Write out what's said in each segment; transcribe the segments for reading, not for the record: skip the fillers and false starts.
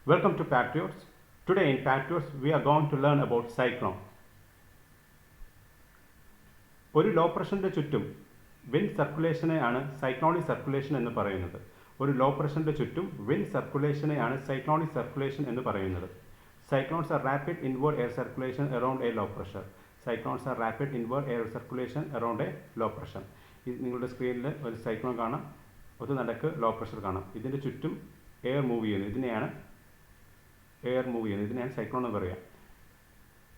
Welcome to Patriots. Today in Patriots we are going to learn about cyclone. ഒരു law പ്രഷറിൻ്റെ ചുറ്റും wind സർക്കുലേഷനെയാണ് cyclonic circulation എന്ന് പറയുന്നത്. ഒരു law പ്രഷറിൻ്റെ ചുറ്റും വിൻഡ് സർക്കുലേഷനെയാണ് സൈക്ലോണിക് സർക്കുലേഷൻ എന്ന് പറയുന്നത്. Cyclones are rapid inward air circulation around a low pressure. Cyclones are rapid inward air circulation around a low pressure. നിങ്ങളുടെ സ്ക്രീനിൽ ഒരു സൈക്ലോൺ കാണാം, ഒരു നടക്ക് ലോ പ്രഷർ കാണാം. ഇതിൻ്റെ ചുറ്റും എയർ മൂവ് ചെയ്യുന്നു. ഇതിനെയാണ് സൈക്ലോൺ എന്ന് പറയുക.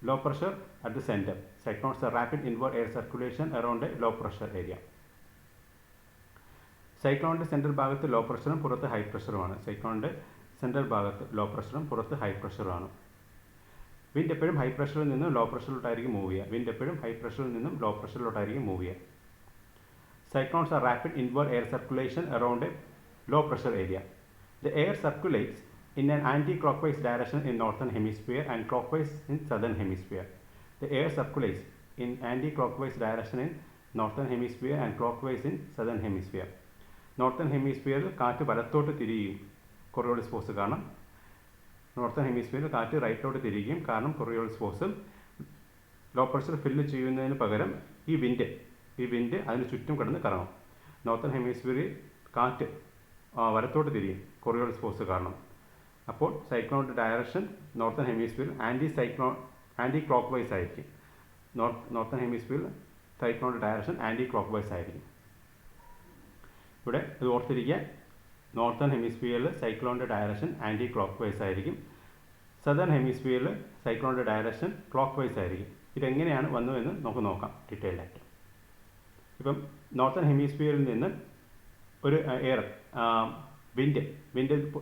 Low pressure at the center. Cyclones are rapid inward air circulation around a low pressure area. സൈക്ലോണിൻ്റെ സെൻട്രൽ ഭാഗത്ത് ലോ പ്രഷറും പുറത്ത് ഹൈ പ്രഷറുമാണ്. സൈക്ലോണിൻ്റെ സെൻട്രൽ ഭാഗത്ത് ലോ പ്രഷറും പുറത്ത് ഹൈ പ്രഷറുമാണ്. വിൻഡ് എപ്പോഴും ഹൈ പ്രഷറിൽ നിന്നും ലോ പ്രഷറിലോട്ടായിരിക്കും മൂവ് ചെയ്യുക. Cyclones are rapid inward air circulation around a low pressure area. The air circulates in an anti-clockwise direction in northern hemisphere and clockwise in southern hemisphere. The air circulates in anti-clockwise direction in northern hemisphere and clockwise in southern hemisphere. Northern ഹെമിസ്ഫിയറിൽ കാറ്റ് വലത്തോട്ട് തിരിയും, Coriolis force കാരണം. Northern ഹെമിസ്ഫിയറിൽ കാറ്റ് റൈറ്റോട്ട് തിരിയും, കാരണം Coriolis force. Low pressure fill ചെയ്യുന്നതിന് പകരം ഈ വിൻഡ് അതിന് ചുറ്റും കിടന്ന് കറങ്ങും. നോർത്തേൺ ഹെമിസ്ഫിയറിൽ കാറ്റ് വലത്തോട്ട് തിരിയും, കൊറിയോളിസ് ഫോഴ്സ് കാരണം. അപ്പോൾ സൈക്ലോണിൻ്റെ ഡയറക്ഷൻ നോർത്തേൺ ഹെമിസ്ഫിയറിൽ ആൻറ്റി ക്ലോക്ക് വൈസ് ആയിരിക്കും. നോർത്തേൺ ഹെമിസ്ഫിയറിൽ സൈക്ലോണിൻ്റെ ഡയറക്ഷൻ ആൻറ്റി ക്ലോക്ക് വൈസ് ആയിരിക്കും. ഇവിടെ ഇത് ഓർത്തിരിക്കുക, നോർത്തേൺ ഹെമിസ്ഫിയറിൽ സൈക്ലോണിൻ്റെ ഡയറക്ഷൻ ആൻറ്റി ക്ലോക്ക് വൈസ് ആയിരിക്കും. സദേൺ ഹെമിസ്ഫിയറിൽ സൈക്ലോണിൻ്റെ ഡയറക്ഷൻ ക്ലോക്ക് വൈസ് ആയിരിക്കും. ഇതെങ്ങനെയാണ് വന്നു എന്ന് നമുക്ക് നോക്കാം ഡീറ്റെയിൽഡായിട്ട്. ഇപ്പം നോർത്തേൺ ഹെമിസ്ഫിയറിൽ നിന്ന് ഒരു എയർ വിൻഡ്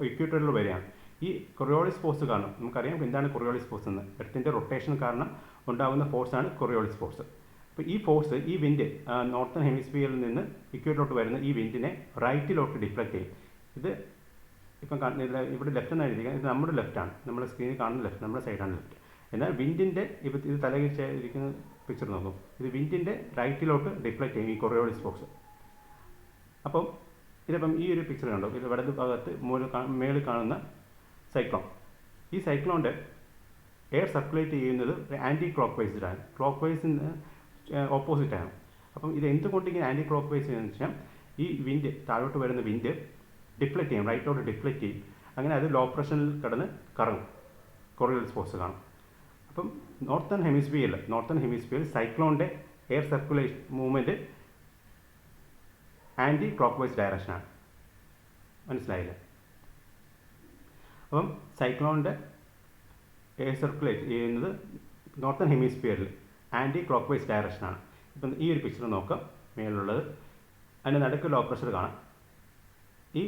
ഇക്വേറ്ററിൽ വരികയാണ്. ഈ കൊറിയോളിസ് ഫോഴ്സ് കാരണം, നമുക്കറിയാം എന്താണ് കൊറിയോളിസ് ഫോഴ്സ് എന്ന്. എർത്തിൻ്റെ റൊട്ടേഷൻ കാരണം ഉണ്ടാകുന്ന ഫോഴ്സാണ് കൊറിയോളിസ് ഫോഴ്സ്. അപ്പോൾ ഈ ഫോഴ്സ്, ഈ വിൻഡ് നോർത്തേൺ ഹെമിസ്ഫിയറിൽ നിന്ന് ഇക്വേറ്ററിലോട്ട് വരുന്ന ഈ വിൻഡിനെ റൈറ്റിലോട്ട് ഡിഫ്ലക്റ്റ് ചെയ്യും. ഇത് ഇപ്പം ഇവിടെ ലെഫ്റ്റ് എന്നാണ് എഴുതിയിരിക്കുന്നത്. ഇത് നമ്മുടെ ലെഫ്റ്റാണ്, നമ്മുടെ സ്ക്രീനിൽ കാണുന്ന ലെഫ്റ്റ്, നമ്മുടെ സൈഡാണ് ലെഫ്റ്റ്. എന്നാൽ വിൻഡിൻ്റെ ഇത് തലകരിച്ചിരിക്കുന്ന പിക്ചർ നോക്കും, ഇത് വിൻഡിൻ്റെ റൈറ്റിലോട്ട് ഡിഫ്ലക്റ്റ് ചെയ്യും ഈ കൊറിയോളിസ് ഫോഴ്സ്. അപ്പം ഇതിപ്പം ഈ ഒരു പിക്ചർ കണ്ടോ, ഇത് വലത് ഭാഗത്ത് മേളിൽ കാണുന്ന സൈക്ലോൺ. ഈ സൈക്ലോണിൻ്റെ എയർ സർക്കുലേറ്റ് ചെയ്യുന്നത് ആൻറ്റി ക്ലോക്ക് വൈസിലാണ്, ക്ലോക്ക് വൈസിന് ഓപ്പോസിറ്റാണ്. അപ്പം ഇത് എന്തുകൊണ്ട് ഇങ്ങനെ ആൻറ്റി ക്ലോക്ക് വൈസ് ചെയ്യുന്നത് വെച്ചാൽ ഈ വിൻഡ്, താഴോട്ട് വരുന്ന വിൻഡ് ഡിഫ്ലക്റ്റ് ചെയ്യും, റൈറ്റോട്ട് ഡിഫ്ലക്റ്റ് ചെയ്യും. അങ്ങനെ അത് ലോ പ്രഷറിൽ കിടന്ന് കറങ്ങും, കൊറിയോളിസ് ഫോഴ്സ് കാണും. അപ്പം നോർത്തേൺ ഹെമിസ്ഫിയറിൽ സൈക്ലോണിൻ്റെ air circulation movement anti clock vice ഡയറക്ഷനാണ്. മനസ്സിലായില്ല? അപ്പം സൈക്ലോണിൻ്റെ എയർ സർക്കുലേറ്റ് ചെയ്യുന്നത് നോർത്തേൺ ഹെമിസ്ഫിയറിൽ ആൻറ്റി ക്ലോക്ക് വൈസ് ഡയറക്ഷനാണ്. ഇപ്പം ഈ ഒരു പിക്ചർ നോക്കാം, മേലുള്ളത്. അതിൻ്റെ നടുക്ക് ലോ പ്രഷർ കാണാം. ഈ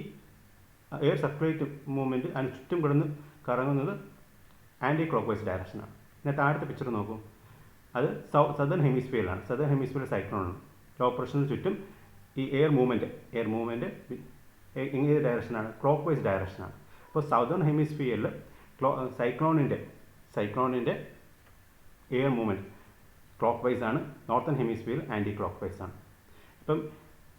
എയർ സർക്കുലേറ്റ് മൂവ്മെൻറ്റ് അതിന് ചുറ്റും കിടന്ന് കറങ്ങുന്നത് ആൻറ്റി ക്ലോക്ക് വൈസ് ഡയറക്ഷനാണ്. പിന്നെ താഴത്തെ പിക്ചർ നോക്കും, അത് സദേൺ ഹെമിസ്ഫിയറിലാണ്. സദേൺ ഹെമിസ്ഫിയറിൽ സൈക്ലോണാണ്. ലോ പ്രഷറിന് ചുറ്റും ഈ എയർ മൂവ്മെൻറ്റ് ഏത് ഡയറക്ഷനാണ്? ക്ലോക്ക് വൈസ് ഡയറക്ഷനാണ്. അപ്പോൾ സൗതേൺ ഹെമിസ്ഫിയറിൽ സൈക്ലോണിൻ്റെ എയർ മൂവ്മെൻറ്റ് ക്ലോക്ക് വൈസ് ആണ്. നോർത്തേൺ ഹെമിസ്ഫിയറിൽ ആൻറ്റി ക്ലോക്ക് വൈസ് ആണ്. ഇപ്പം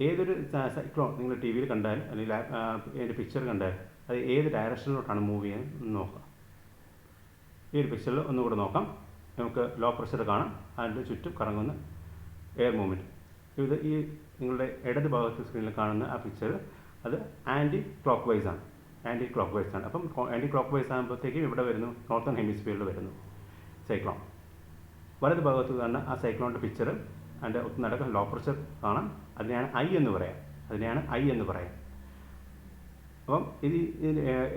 ഏതൊരു സൈക്ലോൺ നിങ്ങൾ ടി വിയിൽ കണ്ടാൽ അല്ലെങ്കിൽ അതിൻ്റെ പിക്ചർ കണ്ടാൽ അത് ഏത് ഡയറക്ഷനിലോട്ടാണ് മൂവ് ചെയ്യുന്നത് നോക്കാം. ഈ ഒരു പിക്ചറിൽ ഒന്നുകൂടെ നോക്കാം. നമുക്ക് ലോ പ്രഷർ കാണാം, അതിൻ്റെ ചുറ്റും കറങ്ങുന്ന എയർ മൂവ്മെൻറ്റ്. ഇത് ഈ നിങ്ങളുടെ ഇടത് ഭാഗത്ത് സ്ക്രീനിൽ കാണുന്ന ആ പിക്ചർ അത് ആൻറ്റി ക്ലോക്ക് വൈസ് ആണ്. അപ്പം ആൻറ്റി ക്ലോക്ക് വൈസ് ആകുമ്പോഴത്തേക്കും ഇവിടെ വരുന്നു, നോർത്തേൺ ഹെമിസ്ഫിയറിൽ വരുന്നു സൈക്ലോൺ. വലത് ഭാഗത്ത് കാണുന്ന ആ സൈക്ലോണിൻ്റെ പിക്ചർ, അതിൻ്റെ നടക്കുന്ന ലോ പ്രഷർ കാണാം. അതിനെയാണ് ഐ എന്ന് പറയാം. അപ്പം ഇത്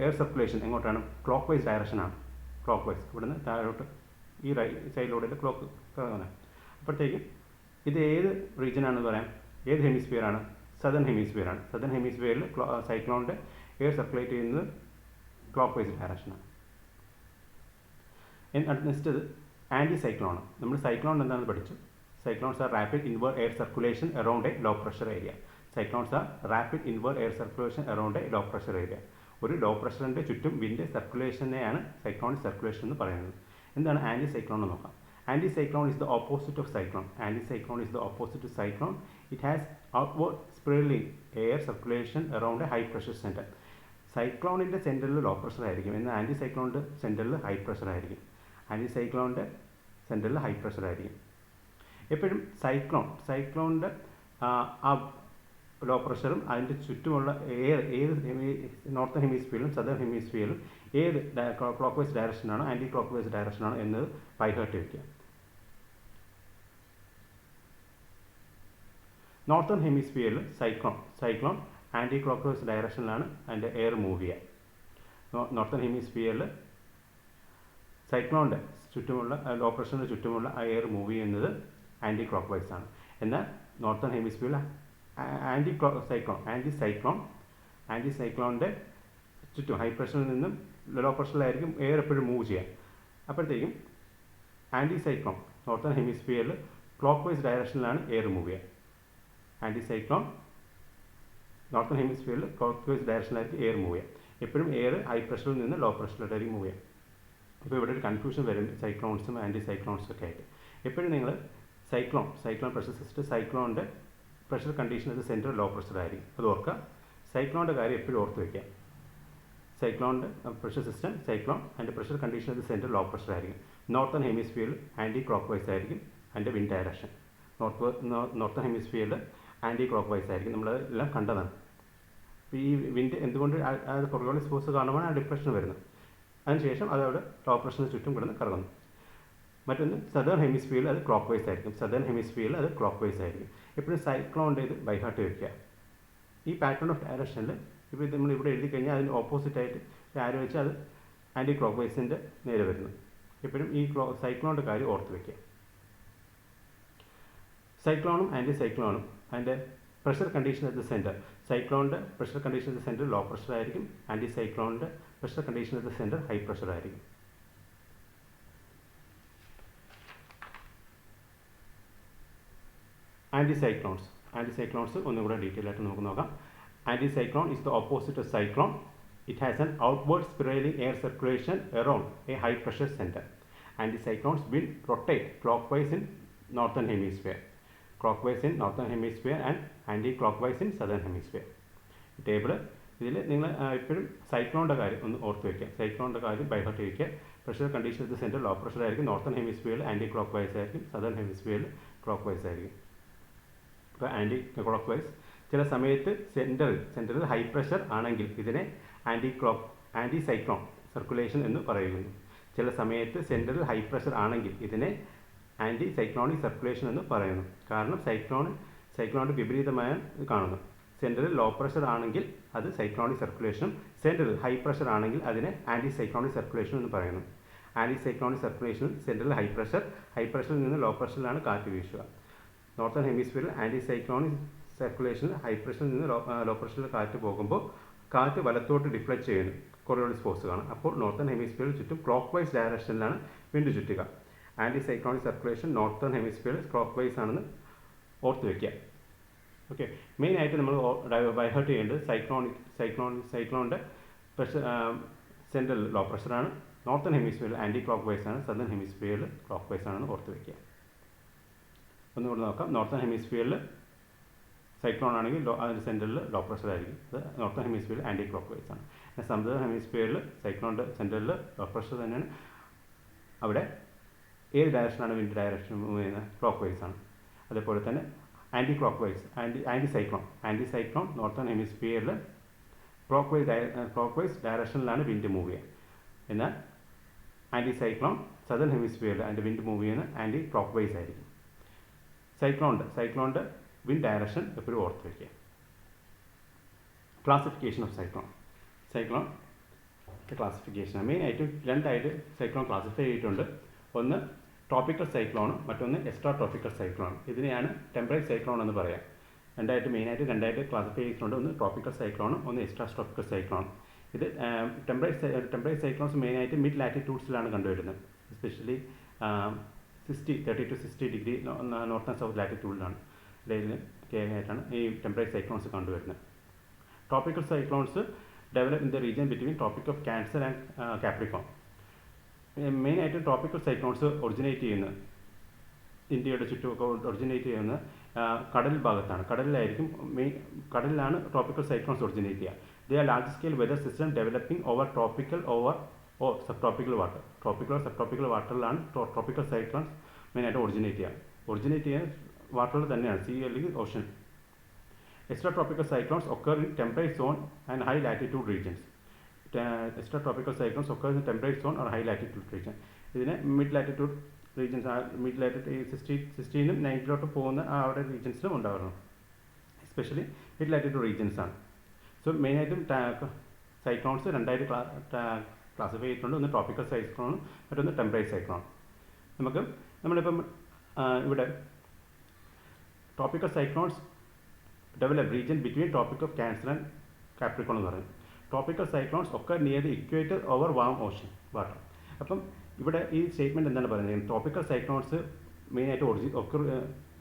എയർ സർക്കുലേഷൻ എങ്ങോട്ടാണ്? ക്ലോക്ക് വൈസ് ഡയറക്ഷനാണ്. ക്ലോക്ക് വൈസ് ഇവിടുന്ന് താഴോട്ട് ഈ സൈഡിലൂടെ ക്ലോക്ക് കറങ്ങുന്നത്. അപ്പോഴത്തേക്കും ഇത് ഏത് റീജിയനാണെന്ന് പറയാം, ഏത് ഹെമിസ്ഫിയറാണ്? സദേൺ ഹെമിസ്ഫിയറിൽ സൈക്ലോണിൻ്റെ എയർ സർക്കുലേറ്റ് ചെയ്യുന്നത് ക്ലോക്ക് വൈസ് ഡയറക്ഷനാണ്. Next anticyclone. നമ്മൾ സൈക്ലോൺ എന്താണെന്ന് പഠിച്ചു. Cyclones are rapid inward air circulation around a low pressure area. Low pressure area. ഒരു ലോ പ്രഷറിൻ്റെ ചുറ്റും വിൻഡ് സർക്കുലേഷനെയാണ് സൈക്ലോണിക് സർക്കുലേഷൻ എന്ന് പറയുന്നത്. എന്താണ് ആൻറ്റി സൈക്ലോൺ എന്ന് നോക്കാം. Anti cyclone is the opposite of cyclone. It has outward spiraling air circulation around a high pressure center. സൈക്ലോണിൻ്റെ സെൻറ്ററിൽ low pressure ആയിരിക്കും, എന്നാൽ ആൻറ്റി സൈക്ലോണിൻ്റെ സെൻറ്ററിൽ ഹൈ പ്രഷർ ആയിരിക്കും. ആൻറ്റി സൈക്ലോണിൻ്റെ സെൻറ്ററിൽ ഹൈ പ്രഷർ ആയിരിക്കും. എപ്പോഴും സൈക്ലോണിൻ്റെ ആ ലോ പ്രഷറും അതിൻ്റെ ചുറ്റുമുള്ള ഏത് നോർത്തേൺ ഹെമിസ്ഫിയറിലും സദേൺ ഹെമിസ്ഫിയറിലും ഏത് ക്ലോക്ക് വൈസ് ഡയറക്ഷനാണോ ആൻറ്റി ക്ലോക്ക് വൈസ് ഡയറക്ഷനാണോ എന്നത് ബൈഹാർട്ട് വയ്ക്കുക. നോർത്തേൺ ഹെമിസ്ഫിയറിൽ സൈക്ലോൺ ആൻറ്റി ക്ലോക്ക് വൈസ് ഡയറക്ഷനിലാണ് അതിൻ്റെ എയർ മൂവ് ചെയ്യുക. നോർത്തേൺ ഹെമിസ്ഫിയറിൽ സൈക്ലോണിൻ്റെ ചുറ്റുമുള്ള ലോ പ്രഷറിന് ചുറ്റുമുള്ള ആ എയർ മൂവ് ചെയ്യുന്നത് ആൻറ്റി ക്ലോക്ക് വൈസ് ആണ്. എന്നാൽ നോർത്തേൺ ഹെമിസ്ഫിയറിൽ ആൻറ്റി സൈക്ലോണിൻ്റെ ചുറ്റും ഹൈ പ്രഷറിൽ നിന്നും ലോ പ്രഷറിലായിരിക്കും എയർ എപ്പോഴും മൂവ് ചെയ്യുക. അപ്പോഴത്തേക്കും ആൻറ്റി സൈക്ലോൺ നോർത്തേൺ ഹെമിസ്ഫിയറിൽ ക്ലോക്ക് വൈസ് ഡയറക്ഷനിലാണ് എയർ മൂവ് ചെയ്യുക. ആൻറ്റി സൈക്ലോൺ നോർത്തേൺ ഹെമിസ്ഫിയറിൽ ക്ലോക്ക് വൈസ് ഡയറക്ഷനിലായിരിക്കും എയർ മൂവ് ചെയ്യുക. എപ്പോഴും എയർ ഹൈ പ്രഷറിൽ നിന്ന് ലോ പ്രഷറിലോട്ടായിരിക്കും മൂവ് ചെയ്യുക. ഇപ്പോൾ ഇവിടെ ഒരു കൺഫ്യൂഷൻ വരും സൈക്ലോൺസും ആൻറ്റി സൈക്ലോൺസും ഒക്കെ ആയിട്ട്. എപ്പോഴും നിങ്ങൾ സൈക്ലോൺ പ്രഷർ സിസ്റ്റം സൈക്ലോണിൻ്റെ പ്രഷർ കണ്ടീഷൻ അത് സെൻട്രൽ ലോ പ്രഷർ ആയിരിക്കും, അത് ഓർക്കുക. സൈക്ലോണിൻ്റെ കാര്യം എപ്പോഴും ഓർത്ത് വയ്ക്കുക. സൈക്ലോണിൻ്റെ പ്രഷർ സിസ്റ്റം സൈക്ലോൺ അതിൻ്റെ പ്രഷർ കണ്ടീഷൻ അത് സെൻട്രൽ ലോ പ്രഷർ ആയിരിക്കും. നോർത്തേൺ ഹെമിസ്ഫിയറിൽ ആൻറ്റി ക്ലോക്ക് വൈസ് ആയിരിക്കും അതിൻ്റെ വിൻഡ് ഡയറക്ഷൻ. നോർത്തേൺ ഹെമിസ്ഫിയറിൽ ആൻറ്റി ക്ലോക്ക് വൈസ് ആയിരിക്കും, നമ്മളതെല്ലാം കണ്ടതാണ്. ഈ വിൻഡ് എന്തുകൊണ്ട് അത് കൊറിയോളിസ് ഫോഴ്സ് കാരണമാണ് ആ ഡിപ്രഷൻ വരുന്നത്. അതിനുശേഷം അത് അവിടെ ലോ പ്രഷറിന് ചുറ്റും കിടന്ന് കറങ്ങുന്നു. മറ്റൊന്ന് സദേൺ ഹെമിസ്ഫിയറിൽ അത് ക്ലോക്ക് വൈസ് ആയിരിക്കും. എപ്പോഴും സൈക്ലോണിൻ്റെ ഇത് ബൈഹാർട്ട് വയ്ക്കുക. ഈ പാറ്റേൺ ഓഫ് ഡയറക്ഷനിൽ ഇപ്പോൾ ഇത് നമ്മളിവിടെ എഴുതി കഴിഞ്ഞാൽ അതിന് ഓപ്പോസിറ്റായിട്ട് ആരോ വെച്ച് അത് ആൻറ്റി ക്ലോക്ക് വൈസിൻ്റെ നേരെ വരുന്നു. എപ്പോഴും ഈ സൈക്ലോണിൻ്റെ കാര്യം ഓർത്ത് വയ്ക്കുക. സൈക്ലോണും ആൻറ്റി സൈക്ലോണും അതിൻ്റെ pressure condition at the centre. സൈക്ലോണിൻ്റെ pressure condition at the centre low pressure ആയിരിക്കും. ആൻറ്റി സൈക്ലോണിൻ്റെ pressure condition at the centre high pressure ആയിരിക്കും. ആൻറ്റിസൈക്ലോൺസ് ഒന്നുകൂടെ ഡീറ്റെയിൽ ആയിട്ട് നമുക്ക് നോക്കാം. Anticyclone is the opposite of cyclone. It has an outward spiraling air circulation around a high pressure center. Anticyclones will rotate clockwise in northern hemisphere and anti-clockwise in southern hemisphere. Table ഇതിൽ നിങ്ങൾ എപ്പോഴും സൈക്ലോണിൻ്റെ കാര്യം ഒന്ന് ഓർത്ത് വയ്ക്കുക. സൈക്ലോണിൻ്റെ കാര്യം by heart വയ്ക്കുക. Pressure condition ഇത് സെൻട്രൽ ലോ പ്രഷർ ആയിരിക്കും. നോർത്തേൺ ഹെമിസ്ഫിയറിൽ ആൻറ്റി ക്ലോക്ക് വൈസ് ആയിരിക്കും, സദേൺ ഹെമിസ്ഫിയറിൽ ക്ലോക്ക് വൈസ് ആയിരിക്കും. ഇപ്പോൾ ആൻറ്റി ക്ലോക്ക് വൈസ് ചില സമയത്ത് സെൻറ്ററിൽ ഹൈ പ്രഷർ ആണെങ്കിൽ ഇതിനെ ആൻറ്റി സൈക്ലോൺ സർക്കുലേഷൻ എന്ന് പറയുന്നു. ചില സമയത്ത് സെൻറ്ററിൽ ഹൈ പ്രഷർ ആണെങ്കിൽ ഇതിനെ ആൻറ്റി സൈക്ലോണിക് സർക്കുലേഷൻ എന്ന് പറയുന്നു. കാരണം സൈക്ലോണിൻ്റെ വിപരീതമായ കാണുന്നു. സെൻറ്ററിൽ ലോ പ്രഷർ ആണെങ്കിൽ അത് സൈക്ലോണിക് സർക്കുലേഷനും സെൻറ്ററിൽ ഹൈ പ്രഷർ ആണെങ്കിൽ അതിനെ ആൻറ്റി സൈക്ലോണിക് സർക്കുലേഷൻ എന്ന് പറയുന്നു. ആൻറ്റി സൈക്ലോണിക് സർക്കുലേഷനിൽ സെൻറ്ററിൽ ഹൈ പ്രഷറിൽ നിന്ന് ലോ പ്രഷറിലാണ് കാറ്റ് വീശുക. നോർത്തേൺ ഹെമിസ്ഫിയറിൽ ആൻറ്റി സൈക്ലോണിക് സർക്കുലേഷനിൽ ഹൈ പ്രഷറിൽ നിന്ന് ലോ പ്രഷറിൽ കാറ്റ് പോകുമ്പോൾ കാറ്റ് വലത്തോട്ട് ഡിഫ്ലക്റ്റ് ചെയ്യുന്നു, കൊറിയോളിസ് ഫോഴ്സ് കാണും. അപ്പോൾ നോർത്തേൺ ഹെമിസ്ഫിയറിൽ ചുറ്റും ക്ലോക്ക് വൈസ് ഡയറക്ഷനിലാണ് വിൻഡ് ചുറ്റുക. ആൻറ്റി സൈക്ലോണിക് സർക്കുലേഷൻ നോർത്തേൺ ഹെമിസ്ഫിയറിൽ ക്ലോക്ക് വൈസ് ആണെന്ന് ഓർത്ത് വയ്ക്കുക. ഓക്കെ, മെയിനായിട്ട് നമ്മൾ ബൈഹാർട്ട് ചെയ്യേണ്ടത് സൈക്ലോണിൻ്റെ പ്രഷർ സെൻട്രൽ ലോ പ്രഷറാണ്. നോർത്തേൺ ഹെമിസ്ഫിയറിൽ ആൻറ്റി ക്ലോക്ക് വൈസ് ആണ്, സദേൺ ഹെമിസ്ഫിയറിൽ ക്ലോക്ക് വൈസ് ആണെന്ന് ഓർത്ത് വയ്ക്കുക. ഒന്നുകൂടെ നോക്കാം. നോർത്തേൺ ഹെമിസ്ഫിയറിൽ സൈക്ലോൺ ആണെങ്കിൽ അതിൻ്റെ സെൻറ്ററിൽ ലോ പ്രഷർ ആയിരിക്കും, അത് നോർത്തേൺ ഹെമിസ്ഫിയറിൽ ആൻറ്റി ക്ലോക്ക് വൈസ് ആണ്. സദേൺ ഹെമിസ്ഫിയറിൽ സൈക്ലോണിൻ്റെ സെൻറ്ററിൽ ലോ പ്രഷർ തന്നെയാണ്, അവിടെ ഏത് ഡയറക്ഷനാണ് വിൻഡ് ഡയറക്ഷൻ മൂവ് ചെയ്യുന്നത്, ക്ലോക്ക് വൈസ് ആണ്. അതേപോലെ തന്നെ anticlockwise anticyclone northern ഹെമിസ്ഫിയറിൽ ക്ലോക്ക് വൈസ് ഡയറക്ഷനിലാണ് വിൻഡ് മൂവ് ചെയ്യുക. എന്നാൽ ആൻറ്റി സൈക്ലോൺ സദേൺ ഹെമിസ്ഫിയറിൽ അതിൻ്റെ വിൻഡ് മൂവ് ചെയ്യുന്നത് ആൻറ്റി ക്ലോക്ക് വൈസ് ആയിരിക്കും. സൈക്ലോണിൻ്റെ വിൻഡ് ഡയറക്ഷൻ എപ്പോഴും ഓർത്ത് വയ്ക്കുക. ക്ലാസിഫിക്കേഷൻ ഓഫ് സൈക്ലോൺ ക്ലാസിഫിക്കേഷനാണ്. മെയിനായിട്ടും രണ്ടായിട്ട് സൈക്ലോൺ ക്ലാസിഫൈ ചെയ്തിട്ടുണ്ട്. ഒന്ന് ട്രോപ്പിക്കൽ സൈക്ലോണും മറ്റൊന്ന് എക്സ്ട്രാ ട്രോപ്പിക്കൽ സൈക്ലോണും. ഇതിനെയാണ് ടെമ്പറേറ്റ് സൈക്ലോൺ എന്ന് പറയാം. മെയിനായിട്ട് ക്ലാസിഫൈ ചെയ്തിട്ടുണ്ട്. ഒന്ന് ട്രോപ്പിക്കൽ സൈക്ലോണും ഒന്ന് എക്സ്ട്രാ ട്രോപ്പിക്കൽ സൈക്ലോണും. ഇത് ടെമ്പറേറ്റ് സൈക്ലോൺസ് മെയിനായിട്ട് മിഡ് ലാറ്റിറ്റ്യൂഡ്സിലാണ് കണ്ടുവരുന്നത്. Especially 30 to 60 degree north and south ലാറ്റിറ്റ്യൂഡിലാണ് ആയിട്ടാണ് ഈ ടെമ്പറേറ്റ് സൈക്ലോൺസ് കണ്ടുവരുന്നത്. Tropical cyclones develop in the region between tropic of Cancer and Capricorn. മെയിനായിട്ട് ട്രോപ്പിക്കൽ സൈക്ലോൺസ് ഒറിജിനേറ്റ് ചെയ്യുന്നത് ഇന്ത്യയുടെ ചുറ്റുമൊക്കെ ഒറിജിനേറ്റ് ചെയ്യുന്നത് കടൽ ഭാഗത്താണ്. കടലിലാണ് ട്രോപ്പിക്കൽ സൈക്ലോൺസ് ഒറിജിനേറ്റ് ചെയ്യുക. They are large-scale weather systems developing over tropical or subtropical water. Tropical or subtropical വാട്ടറിലാണ് tropical cyclones മെയിനായിട്ട് ഒറിജിനേറ്റ് ചെയ്യാൻ വാട്ടറിൽ തന്നെയാണ്, സീ അല്ലെങ്കിൽ Ocean. Extratropical cyclones occur in temperate zone and high latitude regions. Extratropical cyclones occur in temperate zone or high latitude region. ഇതിനെ mid latitude regions, mid latitude 16-നും 90-ലോട്ട് പോകുന്ന ആ അവിടെ റീജിയൻസിലും ഉണ്ടാവണം. എസ്പെഷ്യലി മിഡ് ലാറ്റിറ്റ്യൂഡ് റീജിയൻസ് ആണ്. സോ മെയിനായിട്ടും സൈക്ലോൺസ് രണ്ടായിട്ട് ക്ലാസിഫൈ ചെയ്തിട്ടുണ്ട്. ഒന്ന് ട്രോപ്പിക്കൽ സൈക്ലോണും മറ്റൊന്ന് ടെമ്പറേറ്റ് സൈക്ലോൺ. നമ്മളിപ്പം ഇവിടെ tropical cyclones develop region between tropic of Cancer and Capricorn എന്ന് പറയും. ട്രോപ്പിക്കൽ സൈക്ലോൺസ് ഒക്കെ near the equator over warm ocean water. അപ്പം ഇവിടെ ഈ സ്റ്റേറ്റ്മെൻറ്റ് എന്താണ് പറയുന്നത്? ട്രോപ്പിക്കൽ സൈക്ലോൺസ് മെയിനായിട്ട്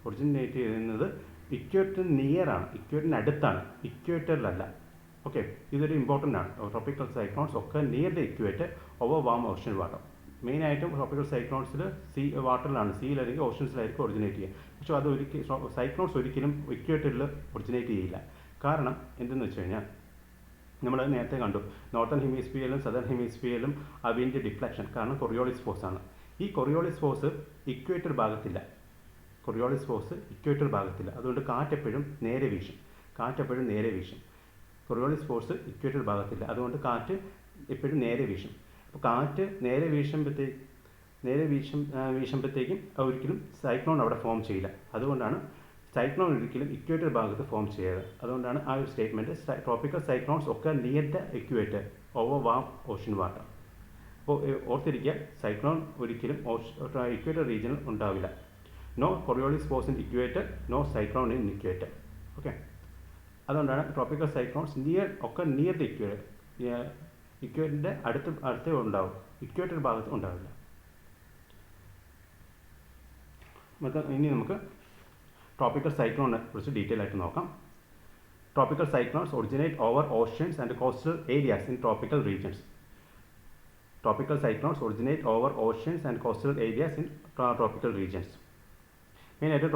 ഒറിജിനേറ്റ് ചെയ്യുന്നത് ഇക്വേറ്ററിന് നിയറാണ്, ഇക്വേറ്ററിന് അടുത്താണ്, ഇക്വേറ്ററിലല്ല. ഓക്കെ, ഇതൊരു ഇമ്പോർട്ടൻ്റ് ആണ്. ട്രോപ്പിക്കൽ സൈക്ലോൺസ് ഒക്കെ near the equator over warm ocean water. മെയിനായിട്ടും ട്രോപ്പിക്കൽ സൈക്ലോൺസിൽ വാട്ടറിലാണ്, സീയിൽ അല്ലെങ്കിൽ ഓഷൻസിലായിരിക്കും ഒറിജിനേറ്റ് ചെയ്യുക. പക്ഷേ അത് സൈക്ലോൺസ് ഒരിക്കലും ഇക്വേറ്ററിൽ ഒറിജിനേറ്റ് ചെയ്യില്ല. കാരണം എന്തെന്ന് വെച്ച് കഴിഞ്ഞാൽ നമ്മൾ നേരത്തെ കണ്ടു, നോർത്തേൺ ഹെമിസ്ഫിയറിലും സദേൺ ഹെമിസ്ഫിയറിലും ആ വിൻഡ് ഡിഫ്ലക്ഷൻ കാരണം കൊറിയോളിസ് ഫോഴ്സ് ആണ്. ഈ കൊറിയോളിസ് ഫോഴ്സ് ഇക്വേറ്റർ ഭാഗത്തില്ല, അതുകൊണ്ട് കാറ്റെപ്പോഴും നേരെ വീശും. കൊറിയോളിസ് ഫോഴ്സ് ഇക്വേറ്റർ ഭാഗത്തില്ല, അതുകൊണ്ട് കാറ്റ് എപ്പോഴും നേരെ വീശും. അപ്പോൾ കാറ്റ് നേരെ വീശുമ്പോഴത്തേക്കും ഒരിക്കലും സൈക്ലോൺ അവിടെ ഫോം ചെയ്യില്ല. അതുകൊണ്ടാണ് സൈക്ലോൺ ഒരിക്കലും ഇക്വേറ്റർ ഭാഗത്ത് ഫോം ചെയ്യാറ്. അതുകൊണ്ടാണ് ആ ഒരു സ്റ്റേറ്റ്മെൻറ്റ് ട്രോപ്പിക്കൽ സൈക്ലോൺസ് ഒക്കെ near the equator over warm ocean water. അപ്പോൾ ഓർത്തിരിക്കുക, സൈക്ലോൺ ഒരിക്കലും ഇക്വേറ്റർ റീജിയനിൽ ഉണ്ടാവില്ല. No Coriolis force in equator, no cyclone in equator. Okay, അതുകൊണ്ടാണ് tropical cyclones near the equator, ഇക്വേറ്ററിൻ്റെ അടുത്തേ ഉണ്ടാവും, ഇക്വേറ്റർ ഭാഗത്ത് ഉണ്ടാവില്ല. ഇനി നമുക്ക് ട്രോപ്പിക്കൽ സൈക്ലോണിനെ കുറിച്ച് ഡീറ്റെയിൽ ആയിട്ട് നോക്കാം. Tropical cyclones originate over oceans and coastal areas in tropical regions. മെയിനായിട്ട്